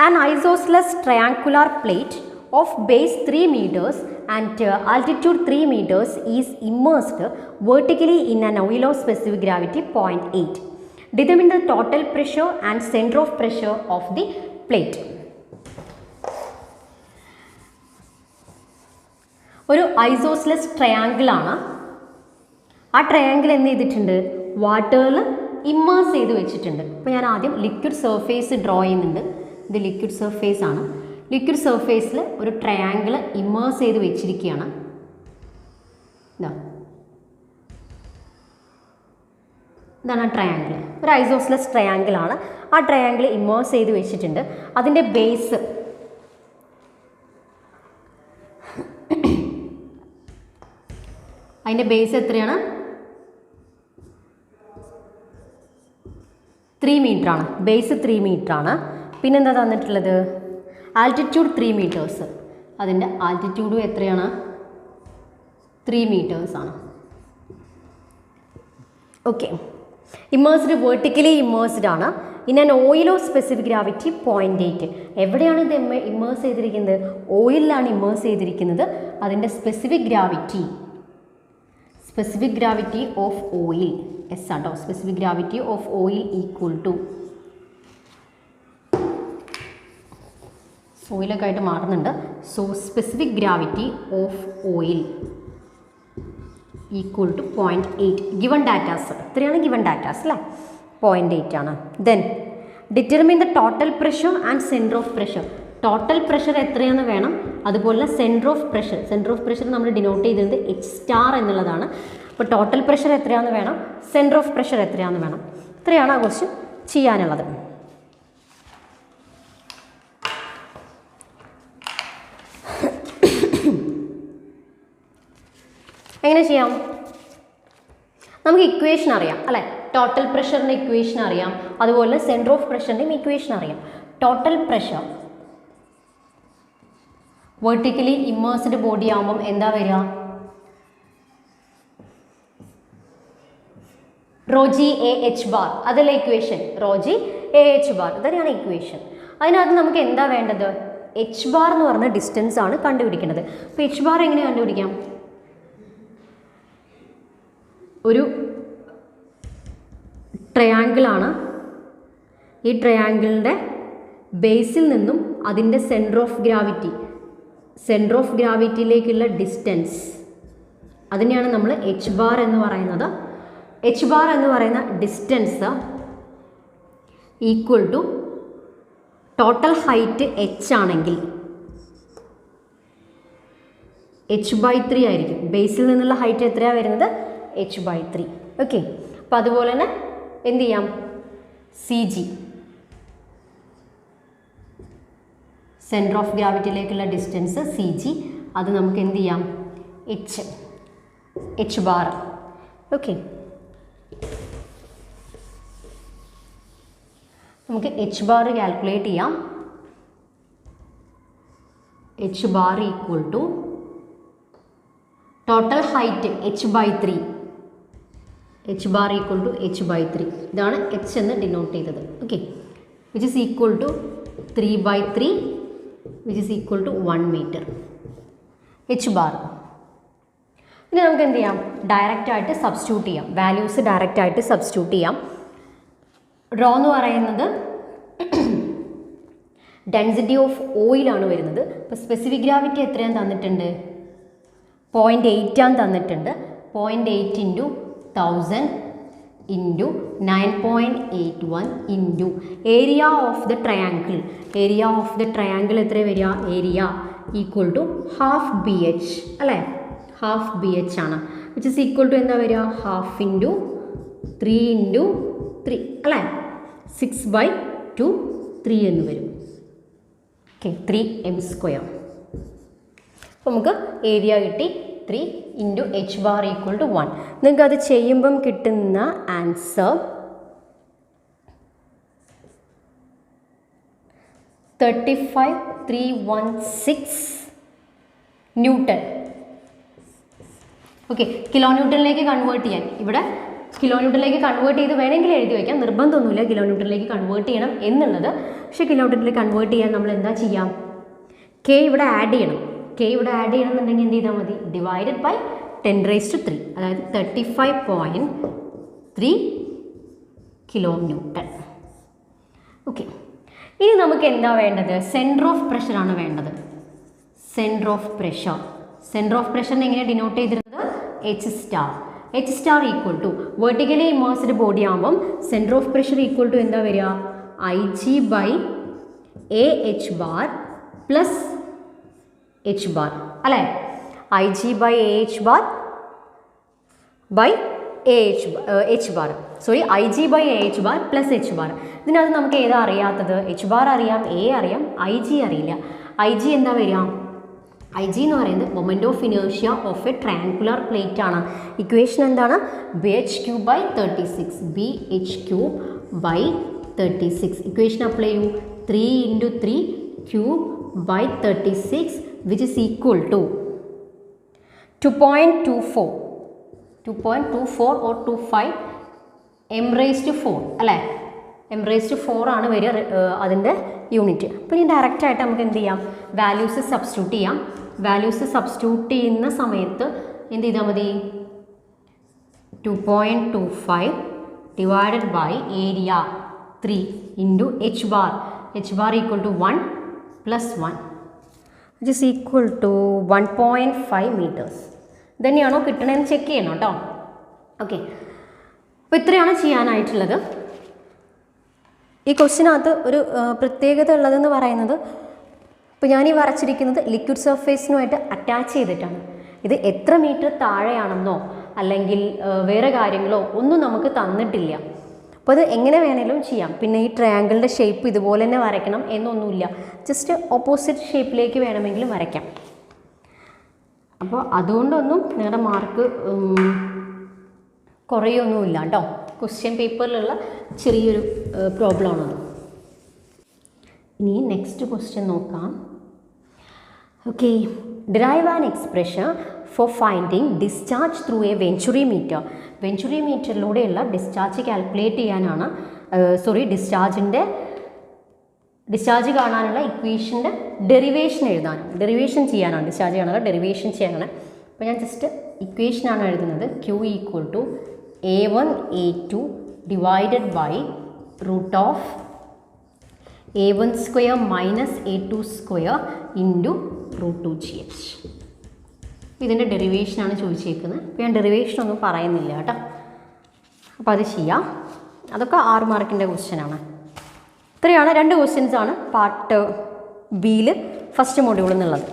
an isosceles triangular plate of base 3 meters and altitude 3 meters is immersed vertically in an oil of specific gravity 0.8. Determine the total pressure and center of pressure of the plate. ഒരു ഐസോസ്ലെസ് ട്രയാങ്കിൾ ആണ്. ആ ട്രയാങ്കിൾ എന്ത് ചെയ്തിട്ടുണ്ട്? വാട്ടറിൽ ഇമ്മേഴ്സ് ചെയ്ത് വെച്ചിട്ടുണ്ട്. അപ്പോൾ ഞാൻ ആദ്യം ലിക്വിഡ് സർഫേസ് ഡ്രോ ചെയ്യുന്നുണ്ട്. ഇത് ലിക്വിഡ് സർഫേസ് ആണ്. ലിക്വിഡ് സർഫേസിൽ ഒരു ട്രയാങ്കിൾ ഇമേഴ്സ് ചെയ്ത് വെച്ചിരിക്കുകയാണ്. ഇതാണ് ആ ട്രയാങ്കിൾ. ഒരു ഐസോസ്ലസ് ട്രയാങ്കിൾ ആണ്. ആ ട്രയാങ്കിൾ ഇമേഴ്സ് ചെയ്ത് വെച്ചിട്ടുണ്ട്. അതിൻ്റെ ബേസ് എത്രയാണ്? 3 മീറ്റർ ആണ്. ബേസ് 3 മീറ്റർ ആണ്. പിന്നെന്താ തന്നിട്ടുള്ളത്? Altitude 3 meters. അതിൻ്റെ ആൾട്ടിറ്റ്യൂഡും എത്രയാണ്? 3 മീറ്റേഴ്സ് ആണ്. ഓക്കെ. ഇമേഴ്സ്ഡ്, വെർട്ടിക്കലി ഇമേഴ്സ്ഡ് ആണ്. In an oil of specific gravity 0.8. എവിടെയാണ് ഇത് ഇമേഴ്സ് ചെയ്തിരിക്കുന്നത്? ഓയിലാണ് ഇമേഴ്സ് ചെയ്തിരിക്കുന്നത്. അതിൻ്റെ specific gravity of oil S ആട്ടോ. Specific gravity of oil equal to സോയിലൊക്കെ ആയിട്ട് മാറുന്നുണ്ട്. So specific gravity of oil equal to 0.8. Given datas ഇത്രയാണ് ഗിവൺ ഡാറ്റാസ് അല്ലേ? 0.8 ആണ്. Then determine the total pressure and centre of pressure. Total pressure എത്രയാണെന്ന് വേണം. അതുപോലെ സെൻറ്റർ ഓഫ് പ്രഷർ നമ്മൾ ഡിനോട്ട് ചെയ്തത് H സ്റ്റാർ എന്നുള്ളതാണ്. അപ്പോൾ ടോട്ടൽ പ്രഷർ എത്രയാണെന്ന് വേണം, സെൻറ്റർ ഓഫ് പ്രഷർ എത്രയാണെന്ന് വേണം. ഇത്രയാണ് ആ ക്വസ്റ്റ്യൻ ചെയ്യാനുള്ളത്. എങ്ങനെ ചെയ്യാം? നമുക്ക് ഇക്വേഷൻ അറിയാം അല്ലേ? ടോട്ടൽ പ്രഷറിൻ്റെ ഇക്വേഷൻ അറിയാം. അതുപോലെ സെൻറ്റർ ഓഫ് പ്രഷറിൻ്റെയും ഇക്വേഷൻ അറിയാം. Total pressure vertically immersed body ആകുമ്പം എന്താ വരിക? ρg AH bar. അതല്ല ഇക്വേഷൻ. ρg AH ബാർ ഇതന്നെയാണ് ഇക്വേഷൻ. അതിനകത്ത് നമുക്ക് എന്താ വേണ്ടത്? H ബാർ എന്ന് പറഞ്ഞ ഡിസ്റ്റൻസ് ആണ് കണ്ടുപിടിക്കേണ്ടത്. അപ്പോൾ H ബാർ എങ്ങനെ കണ്ടുപിടിക്കാം? ഒരു ട്രയാങ്കിളാണ്. ഈ ട്രയാങ്കിളിൻ്റെ ബേസിൽ നിന്നും അതിൻ്റെ സെൻറ്റർ ഓഫ് ഗ്രാവിറ്റിയിലേക്കുള്ള ഡിസ്റ്റൻസ്, അതിനെയാണ് നമ്മൾ H ബാർ എന്ന് പറയുന്നത്. H ബാർ എന്ന് പറയുന്ന distance equal to total height H ആണെങ്കിൽ H/3 ആയിരിക്കും. ബേസിൽ നിന്നുള്ള ഹൈറ്റ് എത്രയാണ് വരുന്നത്? H/3. ഓക്കെ. അപ്പോൾ അതുപോലെ തന്നെ എന്ത് ചെയ്യാം? CG സെൻറ്റർ ഓഫ് ഗ്രാവിറ്റിയിലേക്കുള്ള ഡിസ്റ്റൻസ് CG, അത് നമുക്ക് എന്ത് ചെയ്യാം? H bar. ഓക്കെ. നമുക്ക് H ബാർ കാൽക്കുലേറ്റ് ചെയ്യാം. H bar equal to total height H/3. H bar equal to H/3. ഇതാണ് H എന്ന് ഡിനോട്ട് ചെയ്തത്. Okay. Which is equal to 3/3 which is equal to 1 meter. H bar. ഇനി നമുക്ക് എന്ത് ചെയ്യാം? ഡയറക്റ്റായിട്ട് സബ്സ്റ്റിറ്റ്യൂട്ട് ചെയ്യാം. വാല്യൂസ് ഡയറക്റ്റായിട്ട് സബ്സ്റ്റിറ്റ്യൂട്ട് ചെയ്യാം. റോ എന്ന് പറയുന്നത് ഡെൻസിറ്റി ഓഫ് ഓയിലാണ് വരുന്നത്. അപ്പോൾ സ്പെസിഫിക് ഗ്രാവിറ്റി എത്രയാണ് തന്നിട്ടുണ്ട്? 0.8 ആണ് തന്നിട്ടുണ്ട്. 0.8 into 1000 into 9.81 into area of the triangle. Area of the triangle എത്ര വരിക? Area equal to half BH അല്ലേ? ഹാഫ് BH ആണ്. വിച്ച് ഇസ് ഈക്വൽ ടു എന്താ വരിക? ഹാഫ് ഇൻറ്റു 3 ഇൻറ്റു 3 അല്ലേ? 6/2 3 എന്ന് വരും. ഓക്കെ. 3m². അപ്പോൾ നമുക്ക് ഏരിയ കിട്ടി 3 into H bar equal to 1. നിങ്ങൾക്ക് അത് ചെയ്യുമ്പം കിട്ടുന്ന ആൻസർ 35,316 ന്യൂട്ടൺ. ഓക്കെ. കിലോ ന്യൂട്ടണിലേക്ക് കൺവേർട്ട് ചെയ്യാൻ ഇവിടെ കിലോ ന്യൂട്ടണിലേക്ക് കൺവേർട്ട് ചെയ്ത് വേണമെങ്കിൽ എഴുതി വയ്ക്കാം. നിർബന്ധമൊന്നുമില്ല കിലോ ന്യൂട്ടണിലേക്ക് കൺവേർട്ട് ചെയ്യണം എന്നുള്ളത്. പക്ഷേ കിലോ ന്യൂട്ടണിലേക്ക് കൺവേർട്ട് ചെയ്യാൻ നമ്മൾ എന്താ ചെയ്യാം? K ഇവിടെ ആഡ് ചെയ്യണം. K ഇവിടെ ആഡ് ചെയ്യണമെന്നുണ്ടെങ്കിൽ എന്ത് ചെയ്താൽ മതി? Divided by 10⁻3. അതായത് 35.3 കിലോ ന്യൂട്ടൺ. ഓക്കെ. ഇനി നമുക്ക് എന്താ വേണ്ടത്? സെൻറ്റർ ഓഫ് പ്രഷറാണ് വേണ്ടത്. സെൻറ്റർ ഓഫ് പ്രഷറിനെ എങ്ങനെ ഡിനോട്ട് ചെയ്തിരുന്നത്? H star. H star equal to vertically immersed body ആകുമ്പം centre of pressure equal to എന്താ വരിക? IG by A H bar plus H bar അല്ലേ, I G by A H bar by H bar, sorry I G by A H bar plus H bar. ഇതിനകത്ത് നമുക്ക് ഏതാ അറിയാത്തത്? എച്ച് ബാർ അറിയാം, എ അറിയാം, ഐ ജി അറിയില്ല. ഐ ജി എന്താ വരിക? ഐ ജി എന്ന് പറയുന്നത് moment of inertia of a triangular plate ആണ്. ഇക്വേഷൻ എന്താണ്? B H cube by 36, B H cube by 36. Equation apply ചെയ്യൂ. 3 × 3 cube by 36 which is equal to 2.24 or 25 m⁴ അല്ലേ? m⁴ ആണ് വരിക അതിൻ്റെ യൂണിറ്റ്. അപ്പോൾ ഇനി ഡയറക്റ്റായിട്ട് നമുക്ക് എന്ത് ചെയ്യാം? വാല്യൂസ് സബ്സ്റ്റിറ്റ്യൂട്ട് ചെയ്യാം. വാല്യൂസ് സബ്സ്റ്റിറ്റ്യൂട്ട് ചെയ്യുന്ന സമയത്ത് എന്ത് ചെയ്താൽ മതി? 2.25 divided by area 3 into H bar. H bar equal to 1 + 1 which is equal to 1.5 meters. ഇതന്നെയാണോ കിട്ടണമെന്ന് ചെക്ക് ചെയ്യണം കേട്ടോ. ഓക്കെ, അപ്പോൾ ഇത്രയാണ് ചെയ്യാനായിട്ടുള്ളത്. ഈ ക്വസ്റ്റിനകത്ത് ഒരു പ്രത്യേകത ഉള്ളതെന്ന് പറയുന്നത്, ഇപ്പോൾ ഞാൻ ഈ വരച്ചിരിക്കുന്നത് ലിക്വിഡ് സർഫേസിനുമായിട്ട് അറ്റാച്ച് ചെയ്തിട്ടാണ്. ഇത് എത്ര മീറ്റർ താഴെയാണെന്നോ അല്ലെങ്കിൽ വേറെ കാര്യങ്ങളോ ഒന്നും നമുക്ക് തന്നിട്ടില്ല. അപ്പോൾ അത് എങ്ങനെ വേണമെങ്കിലും ചെയ്യാം. പിന്നെ ഈ ട്രയാങ്കിളിൻ്റെ ഷേപ്പ് ഇതുപോലെ തന്നെ വരയ്ക്കണം എന്നൊന്നുമില്ല, ജസ്റ്റ് ഓപ്പോസിറ്റ് ഷേപ്പിലേക്ക് വേണമെങ്കിലും വരയ്ക്കാം. അപ്പോൾ അതുകൊണ്ടൊന്നും നിങ്ങളുടെ മാർക്ക് കുറയൊന്നുമില്ല കേട്ടോ. ക്വസ്റ്റ്യൻ പേപ്പറിലുള്ള ചെറിയൊരു പ്രോബ്ലമാണത്. ഇനി നെക്സ്റ്റ് ക്വസ്റ്റ്യൻ നോക്കാം. Okay, derive an expression for finding discharge through a venturi meter. Venturi മീറ്ററിലൂടെയുള്ള ഡിസ്ചാർജ് കാൽക്കുലേറ്റ് ചെയ്യാനാണ്, ഡിസ്ചാർജ് കാണാനുള്ള ഇക്വേഷൻ്റെ ഡെറിവേഷൻ എഴുതാനും, ഡെറിവേഷൻ ചെയ്യാനാണ്. ഡിസ്ചാർജ് കാണാനുള്ള ഡെറിവേഷൻ ചെയ്യാനാണ്. അപ്പോൾ ഞാൻ ജസ്റ്റ് ഇക്വേഷനാണ് എഴുതുന്നത്. Q equal to A1 A2 divided by √of A1 square minus A2 square into √2GH. ഇതിൻ്റെ ഡെറിവേഷനാണ് ചോദിച്ചേക്കുന്നത്. അപ്പോൾ ഞാൻ ഡെറിവേഷൻ ഒന്നും പറയുന്നില്ല കേട്ടോ. അപ്പോൾ അത് ചെയ്യാം. അതൊക്കെ 6 മാർക്കിൻ്റെ ക്വസ്റ്റ്യനാണ്. ഇത്രയാണ് 2 ക്വസ്റ്റ്യൻസാണ് പാർട്ട് ബിയിൽ ഫസ്റ്റ് മൊഡ്യൂളിൽ നിന്നുള്ളത്.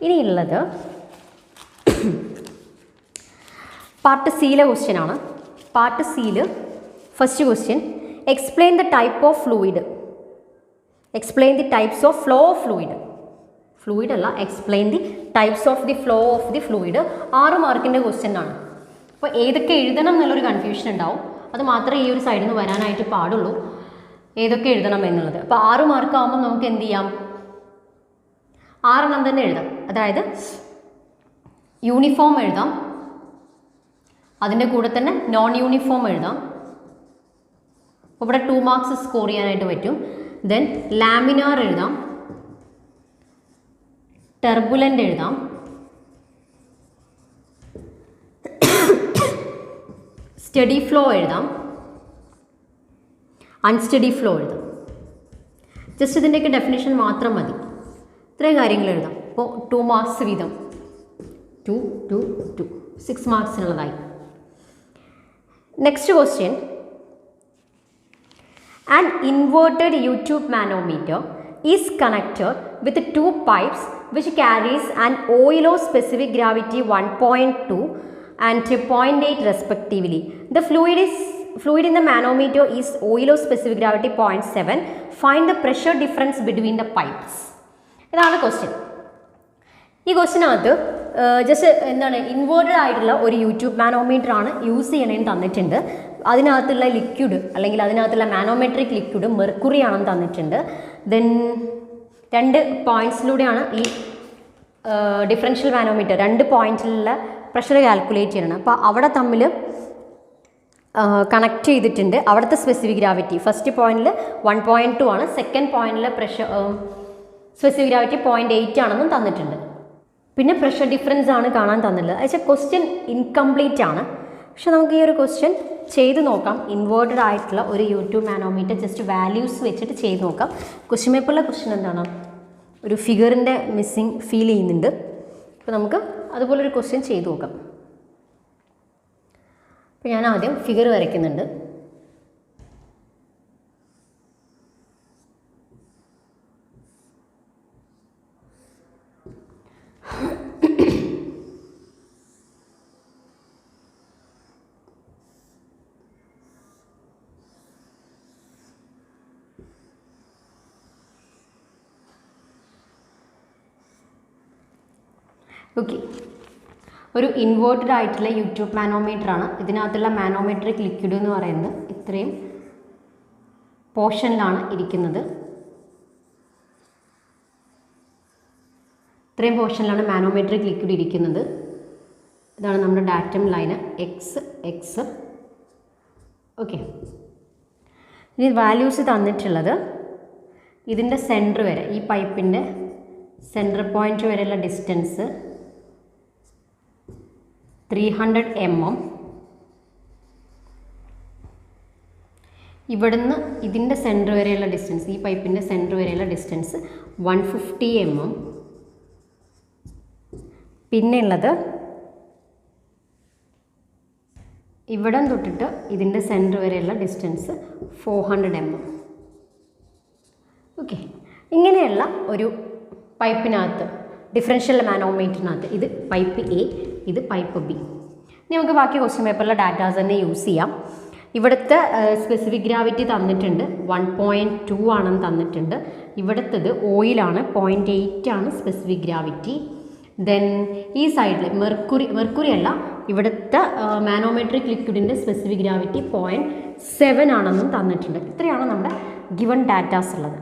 ഇനിയുള്ളത് പാർട്ട് സിയിലെ ക്വസ്റ്റ്യനാണ്. പാർട്ട് സിയിൽ first question, explain the type of fluid. Explain the types of flow of fluid. Fluid അല്ല, explain the types of the flow of the fluid. 6 മാർക്കിൻ്റെ ക്വസ്റ്റ്യൻ ആണ്. അപ്പോൾ ഏതൊക്കെ എഴുതണം എന്നുള്ളൊരു കൺഫ്യൂഷൻ ഉണ്ടാവും. അത് മാത്രമേ ഈ ഒരു സൈഡിൽ നിന്ന് വരാനായിട്ട് പാടുള്ളൂ, ഏതൊക്കെ എഴുതണം എന്നുള്ളത്. അപ്പോൾ 6 മാർക്ക് ആകുമ്പോൾ നമുക്ക് എന്ത് ചെയ്യാം? 6 തന്നെ എഴുതാം. അതായത് യൂണിഫോം എഴുതാം, അതിൻ്റെ കൂടെ തന്നെ നോൺ യൂണിഫോം എഴുതാം. അപ്പോൾ ഇവിടെ 2 മാർക്സ് സ്കോർ ചെയ്യാനായിട്ട് പറ്റും. ദെൻ ലാമിനാർ എഴുതാം, ടർബുലൻ്റ് എഴുതാം, സ്റ്റഡി ഫ്ലോ എഴുതാം, അൺസ്റ്റഡി ഫ്ലോ എഴുതാം. ജസ്റ്റ് ഇതിൻ്റെയൊക്കെ ഡെഫിനിഷൻ മാത്രം മതി. ഇത്രയും കാര്യങ്ങൾ എഴുതാം. അപ്പോൾ 2 മാർക്സ് വീതം, 2 2 2 6 മാർക്സിനുള്ളതായി. Next question, an inverted U tube manometer is connected with 2 pipes which carries an oilo specific gravity 1.2 and 0.8 respectively. The fluid in the manometer is oilo specific gravity 0.7. Find the pressure difference between the pipes. ഇതാണ് ക്വസ്റ്റ്യൻ. ഈ ക്വസ്റ്റ്യനകത്ത് ജസ്റ്റ് എന്താണ്, ഇൻവേർട്ടഡ് ആയിട്ടുള്ള ഒരു യൂട്യൂബ് മാനോമീറ്റർ ആണ് യൂസ് ചെയ്യണമെന്ന് തന്നിട്ടുണ്ട്. അതിനകത്തുള്ള ലിക്വിഡ് അല്ലെങ്കിൽ അതിനകത്തുള്ള മാനോമെട്രിക് ലിക്വിഡ് മെർക്കുറി ആണെന്ന് തന്നിട്ടുണ്ട്. ദെൻ 2 പോയിൻറ്റ്സിലൂടെയാണ് ഈ ഡിഫറൻഷ്യൽ മാനോമീറ്റർ 2 പോയിൻറ്റിലുള്ള പ്രഷർ കാൽക്കുലേറ്റ് ചെയ്യണം. അപ്പോൾ അവിടെ തമ്മിൽ കണക്ട് ചെയ്തിട്ടുണ്ട്. അവിടുത്തെ സ്പെസിഫിക് ഗ്രാവിറ്റി ഫസ്റ്റ് പോയിന്റിൽ 1.2 ആണ്, സെക്കൻഡ് പോയിന്റിലെ പ്രഷർ സ്പെസിഫിക് ഗ്രാവിറ്റി 0.8 ആണെന്നും തന്നിട്ടുണ്ട്. പിന്നെ പ്രഷർ ഡിഫറൻസ് ആണ് കാണാൻ തന്നിട്ടുള്ളത്. അയച്ചാൽ ക്വസ്റ്റ്യൻ ഇൻകംപ്ലീറ്റ് ആണ്. പക്ഷെ നമുക്ക് ഈ ഒരു ക്വസ്റ്റ്യൻ ചെയ്ത് നോക്കാം. ഇൻവേർട്ടഡ് ആയിട്ടുള്ള ഒരു യൂട്യൂബ് മാനോമീറ്റർ ജസ്റ്റ് വാല്യൂസ് വെച്ചിട്ട് ചെയ്ത് നോക്കാം. ക്വസ്റ്റ്യൻ പേപ്പറിലെ ക്വസ്റ്റ്യൻ എന്താണ്, ഒരു ഫിഗറിൻ്റെ മിസ്സിങ് ഫീൽ ചെയ്യുന്നുണ്ട്. അപ്പോൾ നമുക്ക് അതുപോലൊരു ക്വസ്റ്റ്യൻ ചെയ്ത് നോക്കാം. അപ്പോൾ ഞാൻ ആദ്യം ഫിഗർ വരയ്ക്കുന്നുണ്ട്. ഓക്കെ, ഒരു ഇൻവേർട്ടഡ് ആയിട്ടുള്ള യൂട്യൂബ് മാനോമീറ്റർ ആണ്. ഇതിനകത്തുള്ള മാനോമെട്രിക് ലിക്വിഡ് എന്ന് പറയുന്നത് ഇത്രയും പോർഷനിലാണ് ഇരിക്കുന്നത്. ഇത്രയും പോർഷനിലാണ് മാനോമെട്രിക് ലിക്വിഡ് ഇരിക്കുന്നത്. ഇതാണ് നമ്മുടെ ഡാറ്റം ലൈന് എക്സ്. ഓക്കെ, ഇനി വാല്യൂസ് തന്നിട്ടുള്ളത് ഇതിൻ്റെ സെൻറ്റർ വരെ, ഈ പൈപ്പിൻ്റെ സെൻറ്റർ പോയിൻ്റ് വരെയുള്ള ഡിസ്റ്റൻസ് 300 mm. ഇവിടുന്ന് ഇതിൻ്റെ സെൻറ്റർ വരെയുള്ള ഡിസ്റ്റൻസ്, ഈ പൈപ്പിൻ്റെ സെൻറ്റർ വരെയുള്ള ഡിസ്റ്റൻസ് 150 mm. പിന്നെ ഉള്ളത് ഇവിടം തൊട്ടിട്ട് ഇതിൻ്റെ സെൻറ്റർ വരെയുള്ള ഡിസ്റ്റൻസ് 400 mm. ഓക്കെ, ഇങ്ങനെയുള്ള ഒരു പൈപ്പിനകത്ത്, ഡിഫറൻഷ്യൽ മാനോമീറ്ററിനകത്ത് ഇത് പൈപ്പ് എ, ഇത് പൈപ്പ് ബി. ഇനി നമുക്ക് ബാക്കി ക്വസ്റ്റ്യൻ പേപ്പറിലെ ഡാറ്റാസ് തന്നെ യൂസ് ചെയ്യാം. ഇവിടുത്തെ സ്പെസിഫിക് ഗ്രാവിറ്റി തന്നിട്ടുണ്ട്, 1.2 ആണെന്ന് തന്നിട്ടുണ്ട്. ഇവിടുത്തത് ഓയിലാണ്, 0.8 ആണ് സ്പെസിഫിക് ഗ്രാവിറ്റി. ദെൻ ഈ സൈഡിൽ മെർക്കുറി അല്ല, ഇവിടുത്തെ മാനോമെട്രിക് ലിക്വിഡിൻ്റെ സ്പെസിഫിക് ഗ്രാവിറ്റി 0.7 ആണെന്നും തന്നിട്ടുണ്ട്. ഇത്രയാണ് നമ്മുടെ ഗിവൺ ഡാറ്റാസ് ഉള്ളത്.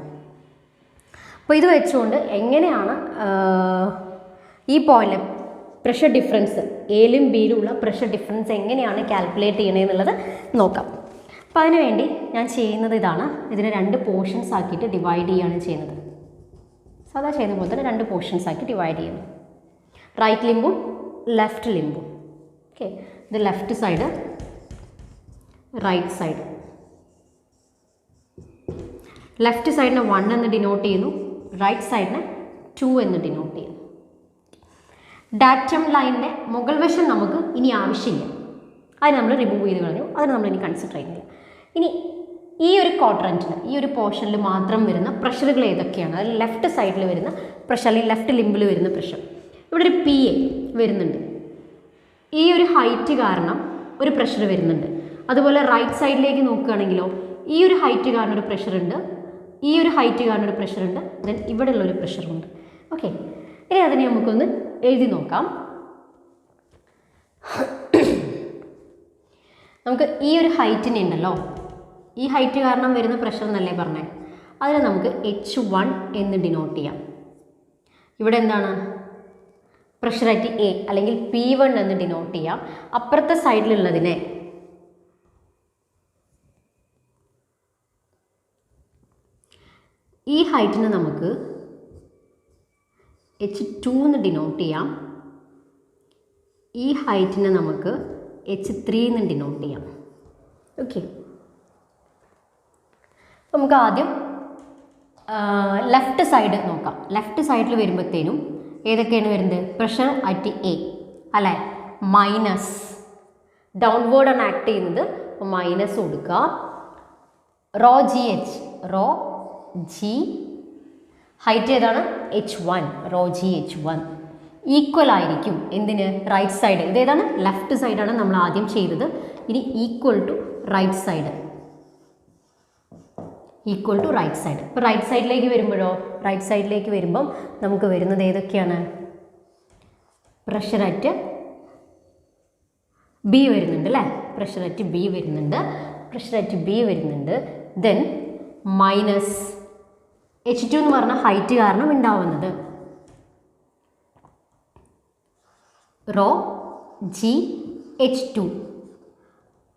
അപ്പോൾ ഇത് വെച്ചുകൊണ്ട് എങ്ങനെയാണ് ഈ പോയിന്റ് പ്രഷർ ഡിഫറൻസ്, എയിലും ബിയിലും ഉള്ള പ്രഷർ ഡിഫറൻസ് എങ്ങനെയാണ് കാൽക്കുലേറ്റ് ചെയ്യണമെന്നുള്ളത് നോക്കാം. അപ്പോൾ അതിനുവേണ്ടി ഞാൻ ചെയ്യുന്നത് ഇതാണ്, ഇതിനെ 2 പോർഷൻസ് ആക്കിയിട്ട് ഡിവൈഡ് ചെയ്യുകയാണ് ചെയ്യുന്നത്. സാധാ ചെയ്യുന്ന പോലെ തന്നെ 2 പോർഷൻസ് ആക്കി ഡിവൈഡ് ചെയ്യുന്നു. റൈറ്റ് ലിംബും ലെഫ്റ്റ് ലിംബും. ഓക്കെ, ഇത് left side, right side. Left സൈഡിനെ 1 എന്ന് ഡിനോട്ട് ചെയ്യുന്നു, റൈറ്റ് സൈഡിനെ 2 എന്ന് ഡിനോട്ട് ചെയ്യുന്നു. ഡാറ്റം ലൈനിൻ്റെ മുകൾ വശം നമുക്ക് ഇനി ആവശ്യമില്ല, അതിന് നമ്മൾ റിമൂവ് ചെയ്ത് കളഞ്ഞു, അതിന് നമ്മൾ ഇനി കൺസിഡർ ചെയ്യുന്നില്ല. ഇനി ഈ ഒരു ക്വാഡ്രൻറ്റിന്, ഈ ഒരു പോർഷനിൽ മാത്രം വരുന്ന പ്രഷറുകൾ ഏതൊക്കെയാണ്? അതിൽ ലെഫ്റ്റ് സൈഡിൽ വരുന്ന പ്രഷർ, അല്ലെങ്കിൽ ലെഫ്റ്റ് ലിംബിൽ വരുന്ന പ്രഷർ. ഇവിടെ ഒരു PA വരുന്നുണ്ട്, ഈ ഒരു ഹൈറ്റ് കാരണം ഒരു പ്രഷർ വരുന്നുണ്ട്. അതുപോലെ റൈറ്റ് സൈഡിലേക്ക് നോക്കുകയാണെങ്കിലോ ഈ ഒരു ഹൈറ്റ് കാരണം ഒരു പ്രഷറുണ്ട്, ഈ ഒരു ഹൈറ്റ് കാരണം ഒരു പ്രഷറുണ്ട്, ദെൻ ഇവിടെ ഉള്ളൊരു പ്രഷറുണ്ട്. ഓക്കെ, ഇനി അതിനെ നമുക്കൊന്ന് എഴുതി നോക്കാം. നമുക്ക് ഈ ഒരു ഹൈറ്റിനെ ഉണ്ടല്ലോ, ഈ ഹൈറ്റ് കാരണം വരുന്ന പ്രഷർ എന്നല്ലേ പറഞ്ഞേ, അതിനെ നമുക്ക് H1 എന്ന് ഡിനോട്ട് ചെയ്യാം. ഇവിടെ എന്താണ് പ്രഷർ അറ്റ് എ അല്ലെങ്കിൽ P1 എന്ന് ഡിനോട്ട് ചെയ്യാം. അപ്പുറത്തെ സൈഡിലുള്ളതിനെ ഈ ഹൈറ്റിന് നമുക്ക് H2 എന്ന് ഡിനോട്ട് ചെയ്യാം. ഈ ഹൈറ്റിനെ നമുക്ക് H3 എന്ന് ഡിനോട്ട് ചെയ്യാം. ഓക്കെ, നമുക്ക് ആദ്യം ലെഫ്റ്റ് സൈഡ് നോക്കാം. ലെഫ്റ്റ് സൈഡിൽ വരുമ്പോഴത്തേനും ഏതൊക്കെയാണ് വരുന്നത്? പ്രഷർ അറ്റ് എ അല്ലേ, മൈനസ്, ഡൗൺവേർഡാണ് ആക്ട് ചെയ്യുന്നത്, അപ്പോൾ മൈനസ് കൊടുക്കുക. Rho GH, rho G, height ഏതാണ്? H1, റോ GH1 ഈക്വൽ ആയിരിക്കും എന്തിന്? Right side. ഇതേതാണ്? ലെഫ്റ്റ് സൈഡാണ് നമ്മൾ ആദ്യം ചെയ്തത്. ഇനി equal to right side, equal to right side. ഇപ്പോൾ റൈറ്റ് സൈഡിലേക്ക് വരുമ്പോഴോ, റൈറ്റ് സൈഡിലേക്ക് വരുമ്പം നമുക്ക് വരുന്നത് ഏതൊക്കെയാണ്? പ്രഷർ അറ്റ് ബി വരുന്നുണ്ട് അല്ലേ, പ്രഷർ അറ്റ് ബി വരുന്നുണ്ട്, പ്രഷർ അറ്റ് ബി വരുന്നുണ്ട്. ദെൻ മൈനസ് H2 എന്ന് പറഞ്ഞ ഹൈറ്റ് കാരണം ഉണ്ടാവുന്നത് റോ GH2,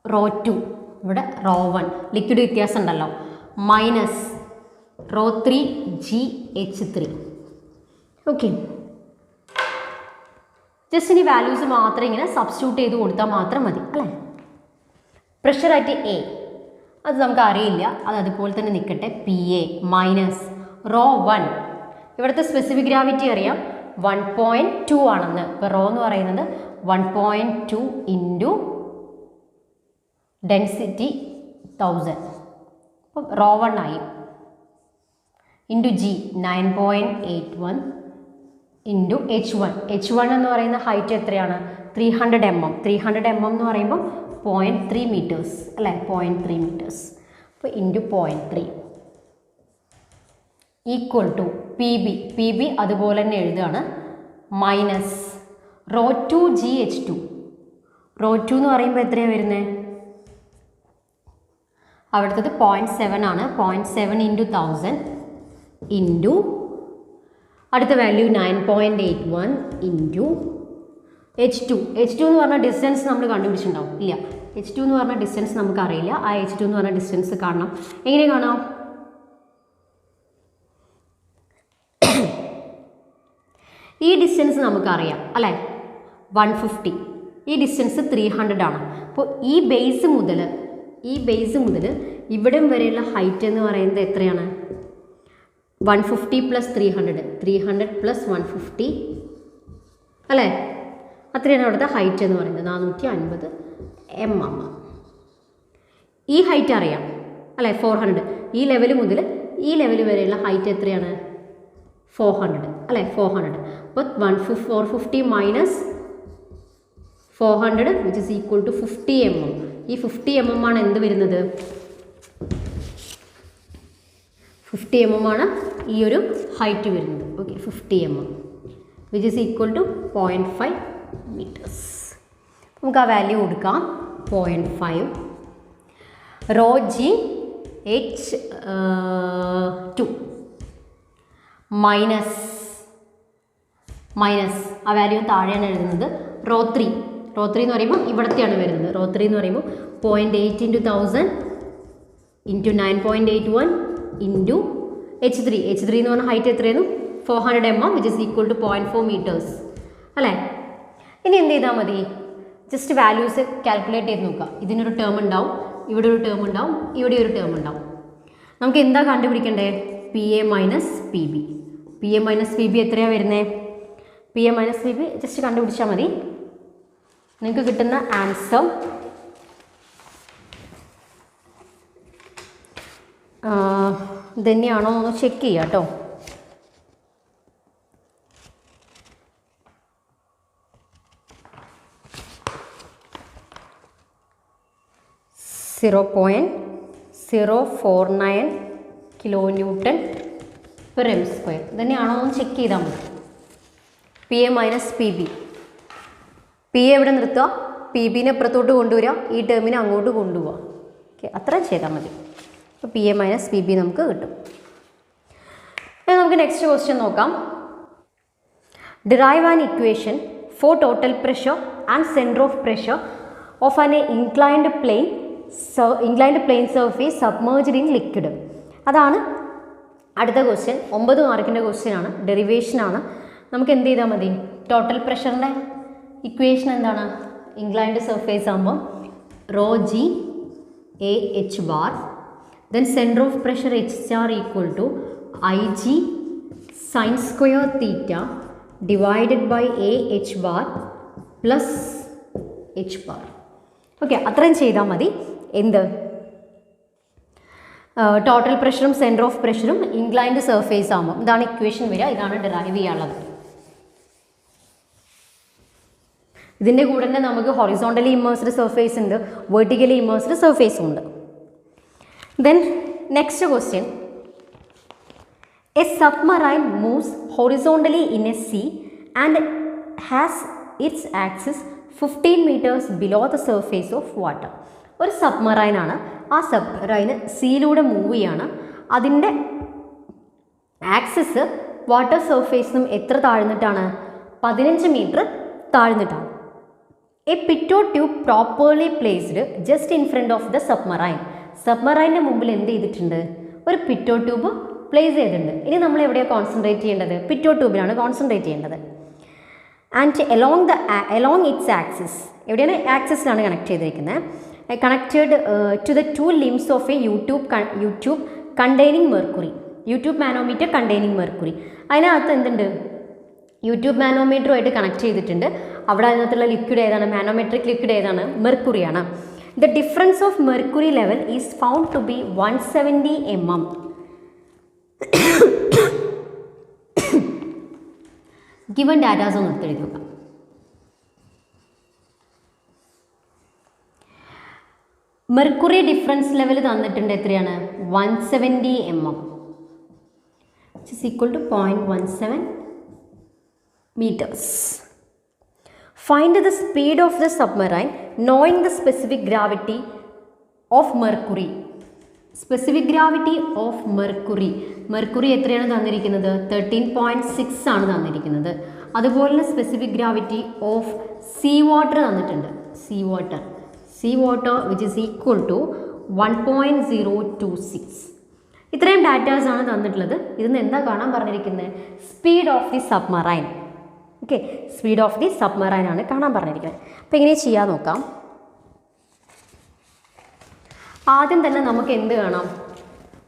റോ 2, ഇവിടെ റോ 1 ലിക്വിഡ് വ്യത്യാസം ഉണ്ടല്ലോ, minus raw 3 GH3. Okay, just ഇനി വാല്യൂസ് മാത്രം ഇങ്ങനെ സബ്സ്റ്റിറ്റ്യൂട്ട് ചെയ്ത് കൊടുത്താൽ മാത്രം മതി അല്ലേ. പ്രഷർ അറ്റ് എ അത് നമുക്ക് അറിയില്ല, അത് അതുപോലെ തന്നെ നിൽക്കട്ടെ. PA മൈനസ് റോ 1, ഇവിടുത്തെ സ്പെസിഫിക് ഗ്രാവിറ്റി അറിയാം 1.2 ആണെന്ന്. ഇപ്പോൾ റോ എന്ന് പറയുന്നത് 1.2 ഇൻറ്റു ഡെൻസിറ്റി 1000, അപ്പോൾ റോ 1 ആയി. ഇൻറ്റു G 9.81 ഇൻറ്റു H1 എന്ന് പറയുന്ന ഹൈറ്റ് എത്രയാണ്? 300 mm. 300 mm എന്ന് പറയുമ്പോൾ 0.3 മീറ്റേഴ്സ് അല്ലേ, 0.3 മീറ്റേഴ്സ്. അപ്പോൾ ഇൻറ്റു 0.3 ഈക്വൽ ടു PB അതുപോലെ തന്നെ എഴുതുകയാണ്, മൈനസ് ρ2GH2. ρ2 എന്ന് പറയുമ്പോൾ എത്രയാണ് വരുന്നത്? അവിടുത്തത് 0.7 ആണ്. 0.7 ഇൻറ്റു 1000 ഇൻറ്റു അടുത്ത വാല്യൂ 9.81 ഇൻറ്റു H2. H2 എന്ന് പറഞ്ഞ ഡിസ്റ്റൻസ് നമ്മൾ കണ്ടുപിടിച്ചിട്ടുണ്ടാവും? ഇല്ല. H2 എന്ന് പറഞ്ഞ ഡിസ്റ്റൻസ് നമുക്കറിയില്ല. ആ H2 എന്ന് പറഞ്ഞ ഡിസ്റ്റൻസ് കാണണം. എങ്ങനെ കാണാം? ഈ ഡിസ്റ്റൻസ് നമുക്കറിയാം അല്ലേ? 150. ഈ ഡിസ്റ്റൻസ് 300 ആണ്. അപ്പോൾ ഈ ബേസ് മുതൽ ഇവിടം വരെയുള്ള ഹൈറ്റ് എന്ന് പറയുന്നത് എത്രയാണ്? 150 പ്ലസ് 300. 300 പ്ലസ് 150 അല്ലേ? അത്രയാണ് അവിടുത്തെ ഹൈറ്റ് എന്ന് പറയുന്നത്. 450 mm. ഈ ഹൈറ്റ് അറിയാം അല്ലേ? 400. ഈ ലെവൽ മുതൽ ഈ ലെവൽ വരെയുള്ള ഹൈറ്റ് എത്രയാണ്? 400 അല്ലേ? 400. അപ്പോൾ 450 minus 400 which is equal to 50 mm. ഈ 50 mm ആണ് എന്ത് വരുന്നത്? 50 mm ആണ് ഈ ഒരു ഹൈറ്റ് വരുന്നത്. Okay, 50 mm which is equal to 0.5 metres. നമുക്ക് ആ വാല്യൂ കൊടുക്കാം. 0.5 ρGH2 മൈനസ് ആ വാല്യൂ താഴെയാണ് എഴുതുന്നത്. ρ3 എന്ന് പറയുമ്പോൾ ഇവിടത്തെയാണ് വരുന്നത്. ρ3 എന്ന് പറയുമ്പോൾ 0.8 ഇൻറ്റു 1000 ഇൻറ്റു 9.81 ഇൻറ്റു H3 എന്ന് പറഞ്ഞ ഹൈറ്റ് എത്രയായിരുന്നു? 400 mm which is equal to 0.4 metres അല്ലേ? ഇനി എന്ത് ചെയ്താൽ മതി? ജസ്റ്റ് വാല്യൂസ് കാൽക്കുലേറ്റ് ചെയ്ത് നോക്കുക. ഇതിനൊരു ടേം ഉണ്ടാവും, ഇവിടെ ഒരു ടേം ഉണ്ടാവും, ഇവിടെ ഒരു ടേം ഉണ്ടാവും. നമുക്ക് എന്താ കണ്ടുപിടിക്കണ്ടേ? PA minus PB. PA minus PB എത്രയാണ് വരുന്നത്? PA മൈനസ് PB ജസ്റ്റ് കണ്ടുപിടിച്ചാൽ മതി. നിങ്ങൾക്ക് കിട്ടുന്ന ആൻസർ ഇതന്നെയാണോ എന്ന് ചെക്ക് ചെയ്യാം കേട്ടോ. .049 kN/m². ഇതന്നെയാണോ എന്ന് ചെക്ക് ചെയ്താൽ മതി. PA minus PB. PA എവിടെ നിർത്തുക? PBനെ അപ്പുറത്തോട്ട് കൊണ്ടുവരിക, ഈ ടേമിനെ അങ്ങോട്ട് കൊണ്ടുപോവുക. ഓക്കെ, അത്രയും ചെയ്താൽ മതി. അപ്പോൾ PA മൈനസ് PB നമുക്ക് കിട്ടും. നമുക്ക് നെക്സ്റ്റ് ക്വസ്റ്റ്യൻ നോക്കാം. Derive an equation for total pressure and centre of pressure of an inclined plane surface submerged in liquid. അതാണ് അടുത്ത ക്വസ്റ്റ്യൻ. 9 മാർക്കിൻ്റെ ക്വസ്റ്റ്യൻ ആണ്, ഡെറിവേഷൻ ആണ്. നമുക്ക് എന്ത് ചെയ്താൽ മതി? ടോട്ടൽ പ്രഷറിൻ്റെ ഇക്വേഷൻ എന്താണ്? ഇൻക്ലൈൻഡ് സർഫേസ് ആകുമ്പോൾ ρGAH bar, then centre of pressure HR equal to IG sine square theta divided by AH bar plus H bar. Okay, അത്രയും ചെയ്താൽ മതി. എന്ത്? ടോട്ടൽ പ്രഷറും സെൻറ്റർ ഓഫ് പ്രഷറും ഇൻക്ലൈൻഡ് സർഫേസ് ആകുമ്പോൾ ഇതാണ് ഇക്വേഷൻ വരിക. ഇതാണ് ഡിറൈവ് ചെയ്യാനുള്ളത്. ഇതിൻ്റെ കൂടെ തന്നെ നമുക്ക് ഹൊറിസോണ്ടലി ഇമ്മേഴ്സ്ഡ് സർഫേസ് ഉണ്ട്, വെർട്ടിക്കലി ഇമ്മേഴ്സ്ഡ് സർഫേസും ഉണ്ട്. Then next question. A submarine moves horizontally in a sea and has its axis 15 metres below the surface of water. ഒരു സബ്മറൈനാണ്. ആ സബ്മറൈന് സീയിലൂടെ മൂവ് ചെയ്യാണ്. അതിൻ്റെ ആക്സിസ് വാട്ടർ സർഫേസിനും എത്ര താഴ്ന്നിട്ടാണ്? 15 മീറ്റർ താഴ്ന്നിട്ടാണ്. A pitot tube properly placed just in front of the submarine. സബ്മറൈൻ്റെ മുമ്പിൽ എന്ത് ചെയ്തിട്ടുണ്ട്? ഒരു പിറ്റോ ട്യൂബ് പ്ലേസ് ചെയ്തിട്ടുണ്ട്. ഇനി നമ്മൾ എവിടെയാണ് കോൺസെൻട്രേറ്റ് ചെയ്യേണ്ടത്? പിറ്റോ ട്യൂബിലാണ് കോൺസെൻട്രേറ്റ് ചെയ്യേണ്ടത്. ആൻഡ് along its axis, എവിടെയാണ്? ആക്സിസിലാണ് കണക്ട് ചെയ്തിരിക്കുന്നത്. Connected to the 2 limbs of a U tube containing mercury. U tube manometer containing mercury. അതിനകത്ത് എന്തുണ്ട്? യൂട്യൂബ് മാനോമീറ്ററുമായിട്ട് കണക്ട് ചെയ്തിട്ടുണ്ട്. അവിടെ അതിനകത്തുള്ള ലിക്വിഡ് ഏതാണ്? മാനോമെട്രിക് ലിക്വിഡ് ഏതാണ്? മെർക്കുറിയാണ്. The difference of mercury level is found to be 170 mm. Given datas ഒന്ന് എടുത്തെഴുതി നോക്കാം. മെർക്കുറി ഡിഫറൻസ് ലെവൽ തന്നിട്ടുണ്ട്. എത്രയാണ്? 170 mm which is equal to 0.17 meters. Find the speed of the submarine knowing the specific gravity of mercury. Specific gravity of mercury. Mercury എത്രയാണ് തന്നിരിക്കുന്നത്? 13.6 ആണ് തന്നിരിക്കുന്നത്. അതുപോലെ തന്നെ specific gravity of sea water തന്നിട്ടുണ്ട്. Sea water which is equal to 1.026. ഇത്രയും ഡാറ്റാസ് ആണ് തന്നിട്ടുള്ളത്. ഇതിന്ന് എന്താ കാണാൻ പറഞ്ഞിരിക്കുന്നത്? Speed of the submarine. Okay, speed of the submarine ആണ് കാണാൻ പറഞ്ഞിരിക്കുന്നത്. അപ്പോൾ എങ്ങനെ ചെയ്യാൻ നോക്കാം. ആദ്യം തന്നെ നമുക്ക് എന്ത് കാണാം?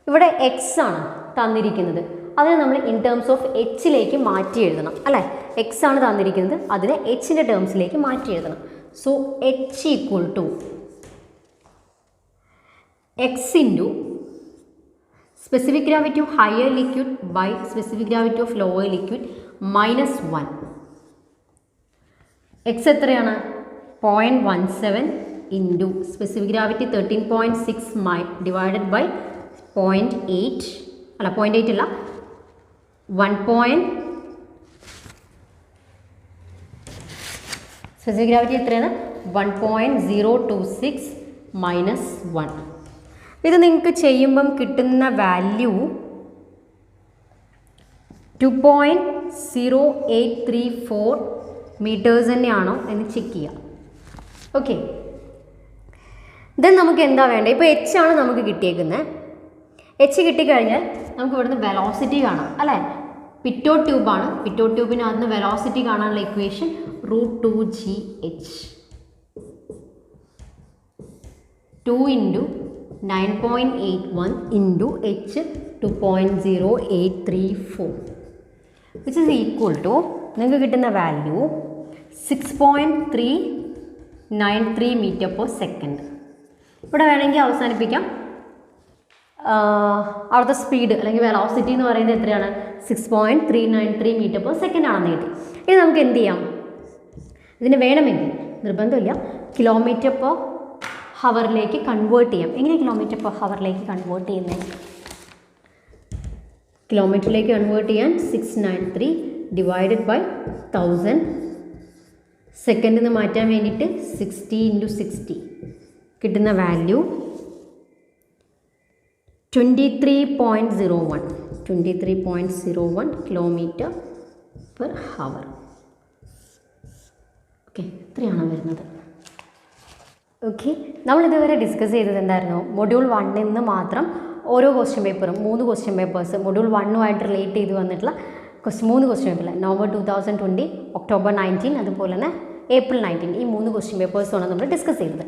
ഇവിടെ എക്സ് ആണ് തന്നിരിക്കുന്നത്. അതിനെ നമ്മൾ ഇൻ ടേംസ് ഓഫ് എച്ചിലേക്ക് മാറ്റി എഴുതണം അല്ലേ? എക്സ് ആണ് തന്നിരിക്കുന്നത്, അതിനെ എച്ചിൻ്റെ ടേംസിലേക്ക് മാറ്റി എഴുതണം. So H equal to X into specific gravity of higher liquid by specific gravity of lower liquid -1. X എത്രയാണ്? 0.17 into specific gravity 13.6 divided by 0.8 അല്ല 0.8 അല്ല 1. സ്പെസിഫിക് ഗ്രാവിറ്റി എത്രയാണ്? 1.026 -1. ഇത് നിങ്ങൾക്ക് ചെയ്യുമ്പം കിട്ടുന്ന വാല്യൂ 2.0834 മീറ്റേഴ്സ് തന്നെയാണോ എന്ന് ചെക്ക് ചെയ്യാം. ഓക്കെ, ദെൻ നമുക്ക് എന്താ വേണ്ടത്? ഇപ്പോൾ എച്ച് ആണ് നമുക്ക് കിട്ടിയേക്കുന്നത്. എച്ച് കിട്ടിക്കഴിഞ്ഞാൽ നമുക്ക് ഇവിടുന്ന് വെലോസിറ്റി കാണാം അല്ലേ? പിറ്റോ ട്യൂബാണ്. പിറ്റോ ട്യൂബിനകത്ത് വെലോസിറ്റി കാണാനുള്ള equation √2gh 2 into 9.81 into H 2.0834 which is equal to നിങ്ങൾക്ക് കിട്ടുന്ന വാല്യൂ 6.393 മീറ്റർ പെർ സെക്കൻഡ്. ഇവിടെ വേണമെങ്കിൽ അവസാനിപ്പിക്കാം. അവിടുത്തെ സ്പീഡ് അല്ലെങ്കിൽ വെലോസിറ്റി എന്ന് പറയുന്നത് എത്രയാണ്? 6.393 മീറ്റർ പെർ സെക്കൻഡ് ആണെന്ന് കിട്ടി. ഇനി നമുക്ക് എന്ത് ചെയ്യാം? ഇതിന് വേണമെങ്കിൽ, നിർബന്ധമില്ല, കിലോമീറ്റർ പെർ ഹവറിലേക്ക് കൺവേർട്ട് ചെയ്യാം. എങ്ങനെ കിലോമീറ്റർ പെർ ഹവറിലേക്ക് കൺവേർട്ട് ചെയ്യുന്നത്? കിലോമീറ്ററിലേക്ക് കൺവേർട്ട് ചെയ്യാൻ 693 ഡിവൈഡഡ് ബൈ 1000. സെക്കൻഡിൽ നിന്ന് മാറ്റാൻ വേണ്ടിയിട്ട് 60 × 60 കിട്ടുന്ന value 23.01 kilometre per hour. Okay, ഇത്രയാണ് വരുന്നത്. ഓക്കെ, നമ്മളിതുവരെ ഡിസ്കസ് ചെയ്തത് എന്തായിരുന്നു? മൊഡ്യൂൾ 1 നിന്ന് മാത്രം ഓരോ ക്വസ്റ്റ്യൻ പേപ്പറും 3 ക്വസ്റ്റ്യൻ പേപ്പേഴ്സ് മൊഡ്യൂൾ 1 റിലേറ്റ് ചെയ്ത് വന്നിട്ടുള്ള 3 ക്വസ്റ്റ്യൻ പേപ്പർ, നവംബർ 2020, ഒക്ടോബർ 19, അതുപോലെ തന്നെ ഏപ്രിൽ 19, ഈ 3 ക്വസ്റ്റ്യൻ പേപ്പേഴ്സാണ് നമ്മൾ ഡിസ്കസ് ചെയ്തത്.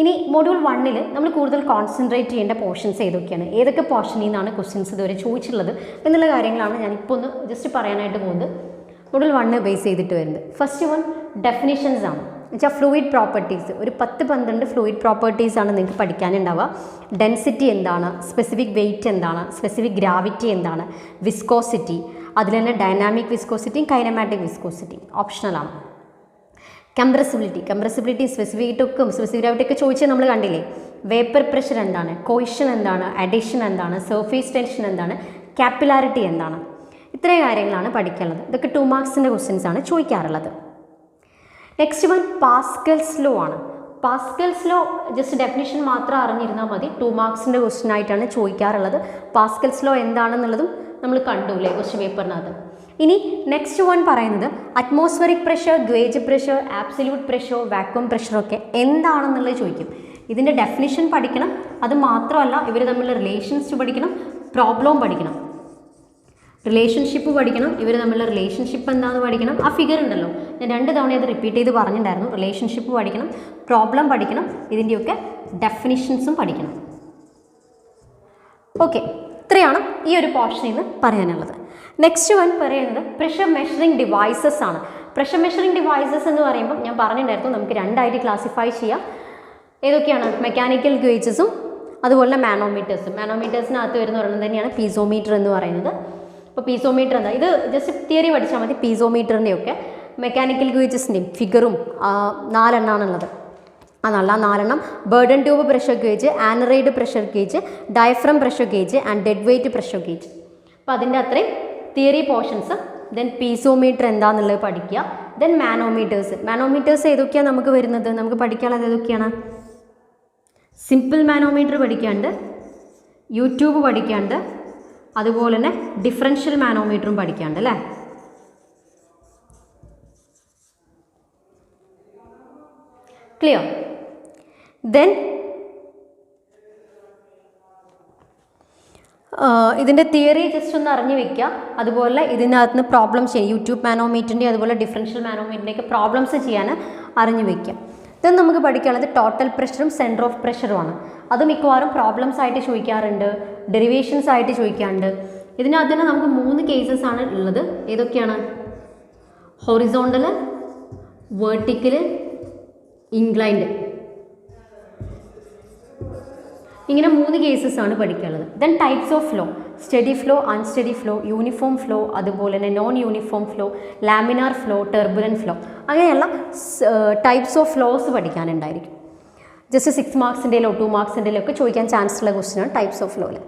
ഇനി മൊഡ്യൂൾ 1 നമ്മൾ കൂടുതൽ കോൺസെൻട്രേറ്റ് ചെയ്യേണ്ട പോർഷൻസ് ഏതൊക്കെയാണ്, ഏതൊക്കെ പോർഷനിൽ നിന്നാണ് ക്വസ്റ്റ്യൻസ് ഇതുവരെ ചോദിച്ചിട്ടുള്ളത് എന്നുള്ള കാര്യങ്ങളാണ് ഞാനിപ്പോൾ ഒന്ന് ജസ്റ്റ് പറയാനായിട്ട് പോകുന്നത്. മൊഡ്യൂൾ 1 ബേസ് ചെയ്തിട്ട് വരുന്നത് ഫസ്റ്റ് വൺ ഡെഫിനിഷൻസ് ആണ്. എന്നുവെച്ചാൽ ഫ്ലൂയിഡ് പ്രോപ്പർട്ടീസ്, ഒരു 10-12 ഫ്ലൂയിഡ് പ്രോപ്പർട്ടീസ് ആണ് നിങ്ങൾക്ക് പഠിക്കാനുണ്ടാവുക. ഡെൻസിറ്റി എന്താണ്, സ്പെസിഫിക് വെയിറ്റ് എന്താണ്, സ്പെസിഫിക് ഗ്രാവിറ്റി എന്താണ്, വിസ്കോസിറ്റി, അതിൽ തന്നെ ഡൈനാമിക് വിസ്കോസിറ്റിയും കൈനമാറ്റിക് വിസ്കോസിറ്റിയും ഓപ്ഷണലാണ്. കംപ്രസിബിലിറ്റി സ്പെസിഫിക് ഗ്രാവിറ്റി ഒക്കെ ചോദിച്ചാൽ നമ്മൾ കണ്ടില്ലേ. വേപ്പർ പ്രഷർ എന്താണ്, കോയിഷൻ എന്താണ്, അഡിഷൻ എന്താണ്, സർഫേസ് ടെൻഷൻ എന്താണ്, ക്യാപ്പിലാരിറ്റി എന്താണ്, ഇത്രയും കാര്യങ്ങളാണ് പഠിക്കാനുള്ളത്. ഇതൊക്കെ 2 മാർക്സിൻ്റെ ക്വസ്റ്റ്യൻസ് ആണ് ചോദിക്കാറുള്ളത്. നെക്സ്റ്റ് വൺ പാസ്കൽസ് ലോ ആണ്. പാസ്കൽസ് ലോ ജസ്റ്റ് ഡെഫിനിഷൻ മാത്രം അറിഞ്ഞിരുന്നാൽ മതി. 2 മാർക്സിൻ്റെ ക്വസ്റ്റ്യൻ ആയിട്ടാണ് ചോദിക്കാറുള്ളത്. പാസ്കൽസ് ലോ എന്താണെന്നുള്ളതും നമ്മൾ കണ്ടുല്ലേ ക്വസ്റ്റ്യൻ പേപ്പറിനകത്ത്. ഇനി നെക്സ്റ്റ് വൺ പറയുന്നത് atmospheric pressure, gauge pressure, absolute pressure, vacuum പ്രഷറൊക്കെ എന്താണെന്നുള്ളത് ചോദിക്കും. ഇതിൻ്റെ ഡെഫിനിഷൻ പഠിക്കണം. അത് മാത്രമല്ല ഇവർ തമ്മിലുള്ള റിലേഷൻസ് പഠിക്കണം, പ്രോബ്ലം പഠിക്കണം, റിലേഷൻഷിപ്പ് പഠിക്കണം. ഇവർ തമ്മിലുള്ള റിലേഷൻഷിപ്പ് എന്താണെന്ന് പഠിക്കണം. ആ ഫിഗർ ഉണ്ടല്ലോ, ഞാൻ 2 തവണ അത് റിപ്പീറ്റ് ചെയ്ത് പറഞ്ഞിട്ടുണ്ടായിരുന്നു. റിലേഷൻഷിപ്പ് പഠിക്കണം, പ്രോബ്ലം പഠിക്കണം, ഇതിൻ്റെയൊക്കെ ഡെഫിനിഷൻസും പഠിക്കണം. ഓക്കെ, ഇത്രയാണ് ഈ ഒരു പോർഷനിൽ നിന്ന് പറയാനുള്ളത്. നെക്സ്റ്റ് വൺ പറയുന്നത് പ്രഷർ മെഷറിംഗ് ഡിവൈസസ് ആണ്. പ്രഷർ മെഷറിംഗ് ഡിവൈസസ് എന്ന് പറയുമ്പോൾ ഞാൻ പറഞ്ഞിട്ടുണ്ടായിരുന്നു നമുക്ക് 2 ആയിട്ട് ക്ലാസിഫൈ ചെയ്യാം. ഏതൊക്കെയാണ്? മെക്കാനിക്കൽ ഗേജസും അതുപോലെ തന്നെ മാനോമീറ്റേഴ്സും. മാനോമീറ്റേഴ്സിനകത്ത് വരുന്ന ഒരെണ്ണം തന്നെയാണ് പീസോമീറ്റർ എന്ന് പറയുന്നത്. അപ്പോൾ പീസോമീറ്റർ എന്താ? ഇത് ജസ്റ്റ് തിയറി പഠിച്ചാൽ മതി. പീസോമീറ്ററിൻ്റെയൊക്കെ മെക്കാനിക്കൽ ഗേജസിൻ്റെയും ഫിഗറും 4 എണ്ണമാണുള്ളത്. ആ 4 Bourdon tube pressure gauge, aneroid pressure gauge, diaphragm pressure gauge and dead weight pressure gauge. അപ്പോൾ അതിൻ്റെ അത്രയും തിയറി പോർഷൻസ് ദെൻ പീസോമീറ്റർ എന്താണെന്നുള്ളത് പഠിക്കുക. ദെൻ മാനോമീറ്റേഴ്സ് ഏതൊക്കെയാണ് നമുക്ക് വരുന്നത്, നമുക്ക് പഠിക്കാനുള്ളത് ഏതൊക്കെയാണ്? സിമ്പിൾ മാനോമീറ്റർ പഠിക്കാണ്ട്, യൂട്യൂബ് പഠിക്കാണ്ട്, അതുപോലെ തന്നെ ഡിഫറൻഷ്യൽ മാനോമീറ്ററും പഠിക്കാണ്ട് അല്ലേ? ക്ലിയർ? ദെൻ ഇതിൻ്റെ തിയറി ജസ്റ്റ് ഒന്ന് അറിഞ്ഞു വെക്കുക. അതുപോലെ ഇതിനകത്ത് നിന്ന് പ്രോബ്ലം ചെയ്യും, യൂട്യൂബ് മാനോമീറ്ററിൻ്റെ അതുപോലെ ഡിഫറൻഷ്യൽ മാനോമീറ്ററിൻ്റെയൊക്കെ പ്രോബ്ലംസ് ചെയ്യാൻ അറിഞ്ഞു വെക്കുക. ദെൻ നമുക്ക് പഠിക്കാനുള്ളത് ടോട്ടൽ പ്രഷറും സെൻറ്റർ ഓഫ് പ്രഷറുമാണ്. അത് മിക്കവാറും പ്രോബ്ലംസ് ആയിട്ട് ചോദിക്കാറുണ്ട്, ഡെറിവേഷൻസ് ആയിട്ട് ചോദിക്കാറുണ്ട്. ഇതിനകത്ത് തന്നെ നമുക്ക് 3 കേസസ് ആണ് ഉള്ളത്. ഏതൊക്കെയാണ്? Horizontal, vertical, inclined. ഇങ്ങനെ 3 കേസസ് ആണ് പഠിക്കാനുള്ളത്. Then types of flow, steady flow, unsteady flow, uniform flow, അതുപോലെ തന്നെ non uniform flow, laminar flow, turbulent flow, അങ്ങനെയുള്ള ടൈപ്സ് ഓഫ് ഫ്ലോസ് പഠിക്കാനുണ്ടായിരിക്കും. ജസ്റ്റ് 6 മാർക്സിൻ്റെയിലോ 2 മാർക്സിൻ്റെയിലോ ഒക്കെ ചോദിക്കാൻ ചാൻസ് ഉള്ള ക്വസ്റ്റ്യനാണ് ടൈപ്സ് ഓഫ് ഫ്ലോയിൽ.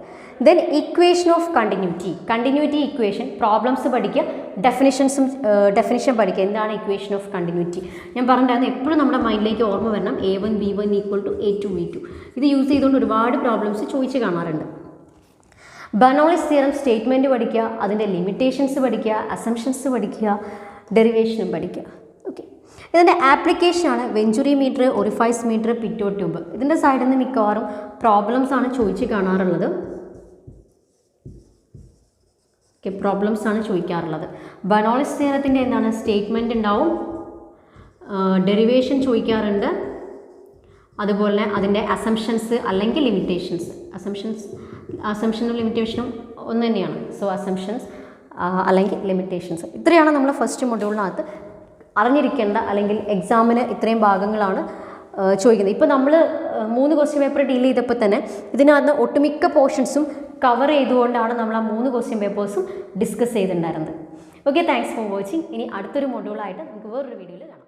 Then equation of continuity equation problems പഠിക്കുക, ഡെഫിനിഷൻ പഠിക്കുക. എന്താണ് ഇക്വേഷൻ ഓഫ് കണ്ടിന്യൂറ്റി? ഞാൻ പറഞ്ഞിട്ടുണ്ടായിരുന്നു എപ്പോഴും നമ്മുടെ മൈൻഡിലേക്ക് ഓർമ്മ വരണം A1 B1 = A2 V2. ഇത് യൂസ് ചെയ്തുകൊണ്ട് ഒരുപാട് പ്രോബ്ലംസ് ചോദിച്ച് കാണാറുണ്ട്. ബെർണോളിസ് തിയറം സ്റ്റേറ്റ്മെൻറ്റ് പഠിക്കുക, അതിൻ്റെ ലിമിറ്റേഷൻസ് പഠിക്കുക, അസംഷൻസ് പഠിക്കുക, ഡെറിവേഷനും പഠിക്കുക. ഓക്കെ, ഇതിൻ്റെ ആപ്ലിക്കേഷനാണ് venturi meter, orifice meter, pitot tube. ഇതിൻ്റെ സൈഡിൽ നിന്ന് മിക്കവാറും പ്രോബ്ലംസ് ആണ് ചോദിച്ച് കാണാറുള്ളത്. പ്രോബ്ലംസ് ആണ് ചോദിക്കാറുള്ളത്. ബെർണോളിസ് തിയറത്തിൻ്റെ എന്താണ്? സ്റ്റേറ്റ്മെൻറ്റ് ഉണ്ടാവും, ഡെറിവേഷൻ ചോദിക്കാറുണ്ട്, അതുപോലെ അതിൻ്റെ അസംഷൻസ് അല്ലെങ്കിൽ ലിമിറ്റേഷൻസ്. അസംഷനും ലിമിറ്റേഷനും ഒന്ന് തന്നെയാണ്. സോ അസംഷൻസ് അല്ലെങ്കിൽ ലിമിറ്റേഷൻസ്, ഇത്രയാണ് നമ്മൾ ഫസ്റ്റ് മൊഡ്യൂളിനകത്ത് അറിഞ്ഞിരിക്കേണ്ട, അല്ലെങ്കിൽ എക്സാമിന് ഇത്രയും ഭാഗങ്ങളാണ് ചോദിക്കുന്നത്. ഇപ്പോൾ നമ്മൾ 3 ക്വസ്റ്റ്യൻ പേപ്പർ ഡീൽ ചെയ്തപ്പോൾ തന്നെ ഇതിനകത്ത് ഒട്ടുമിക്ക പോർഷൻസും കവർ ചെയ്തുകൊണ്ടാണ് നമ്മൾ ആ 3 ക്വസ്റ്റ്യൻ പേപ്പേഴ്സും ഡിസ്കസ് ചെയ്തിട്ടുണ്ടായിരുന്നത്. Okay, thanks for watching. ഇനി അടുത്തൊരു മൊഡ്യൂളായിട്ട് നമുക്ക് വേറൊരു വീഡിയോയിൽ കാണാം.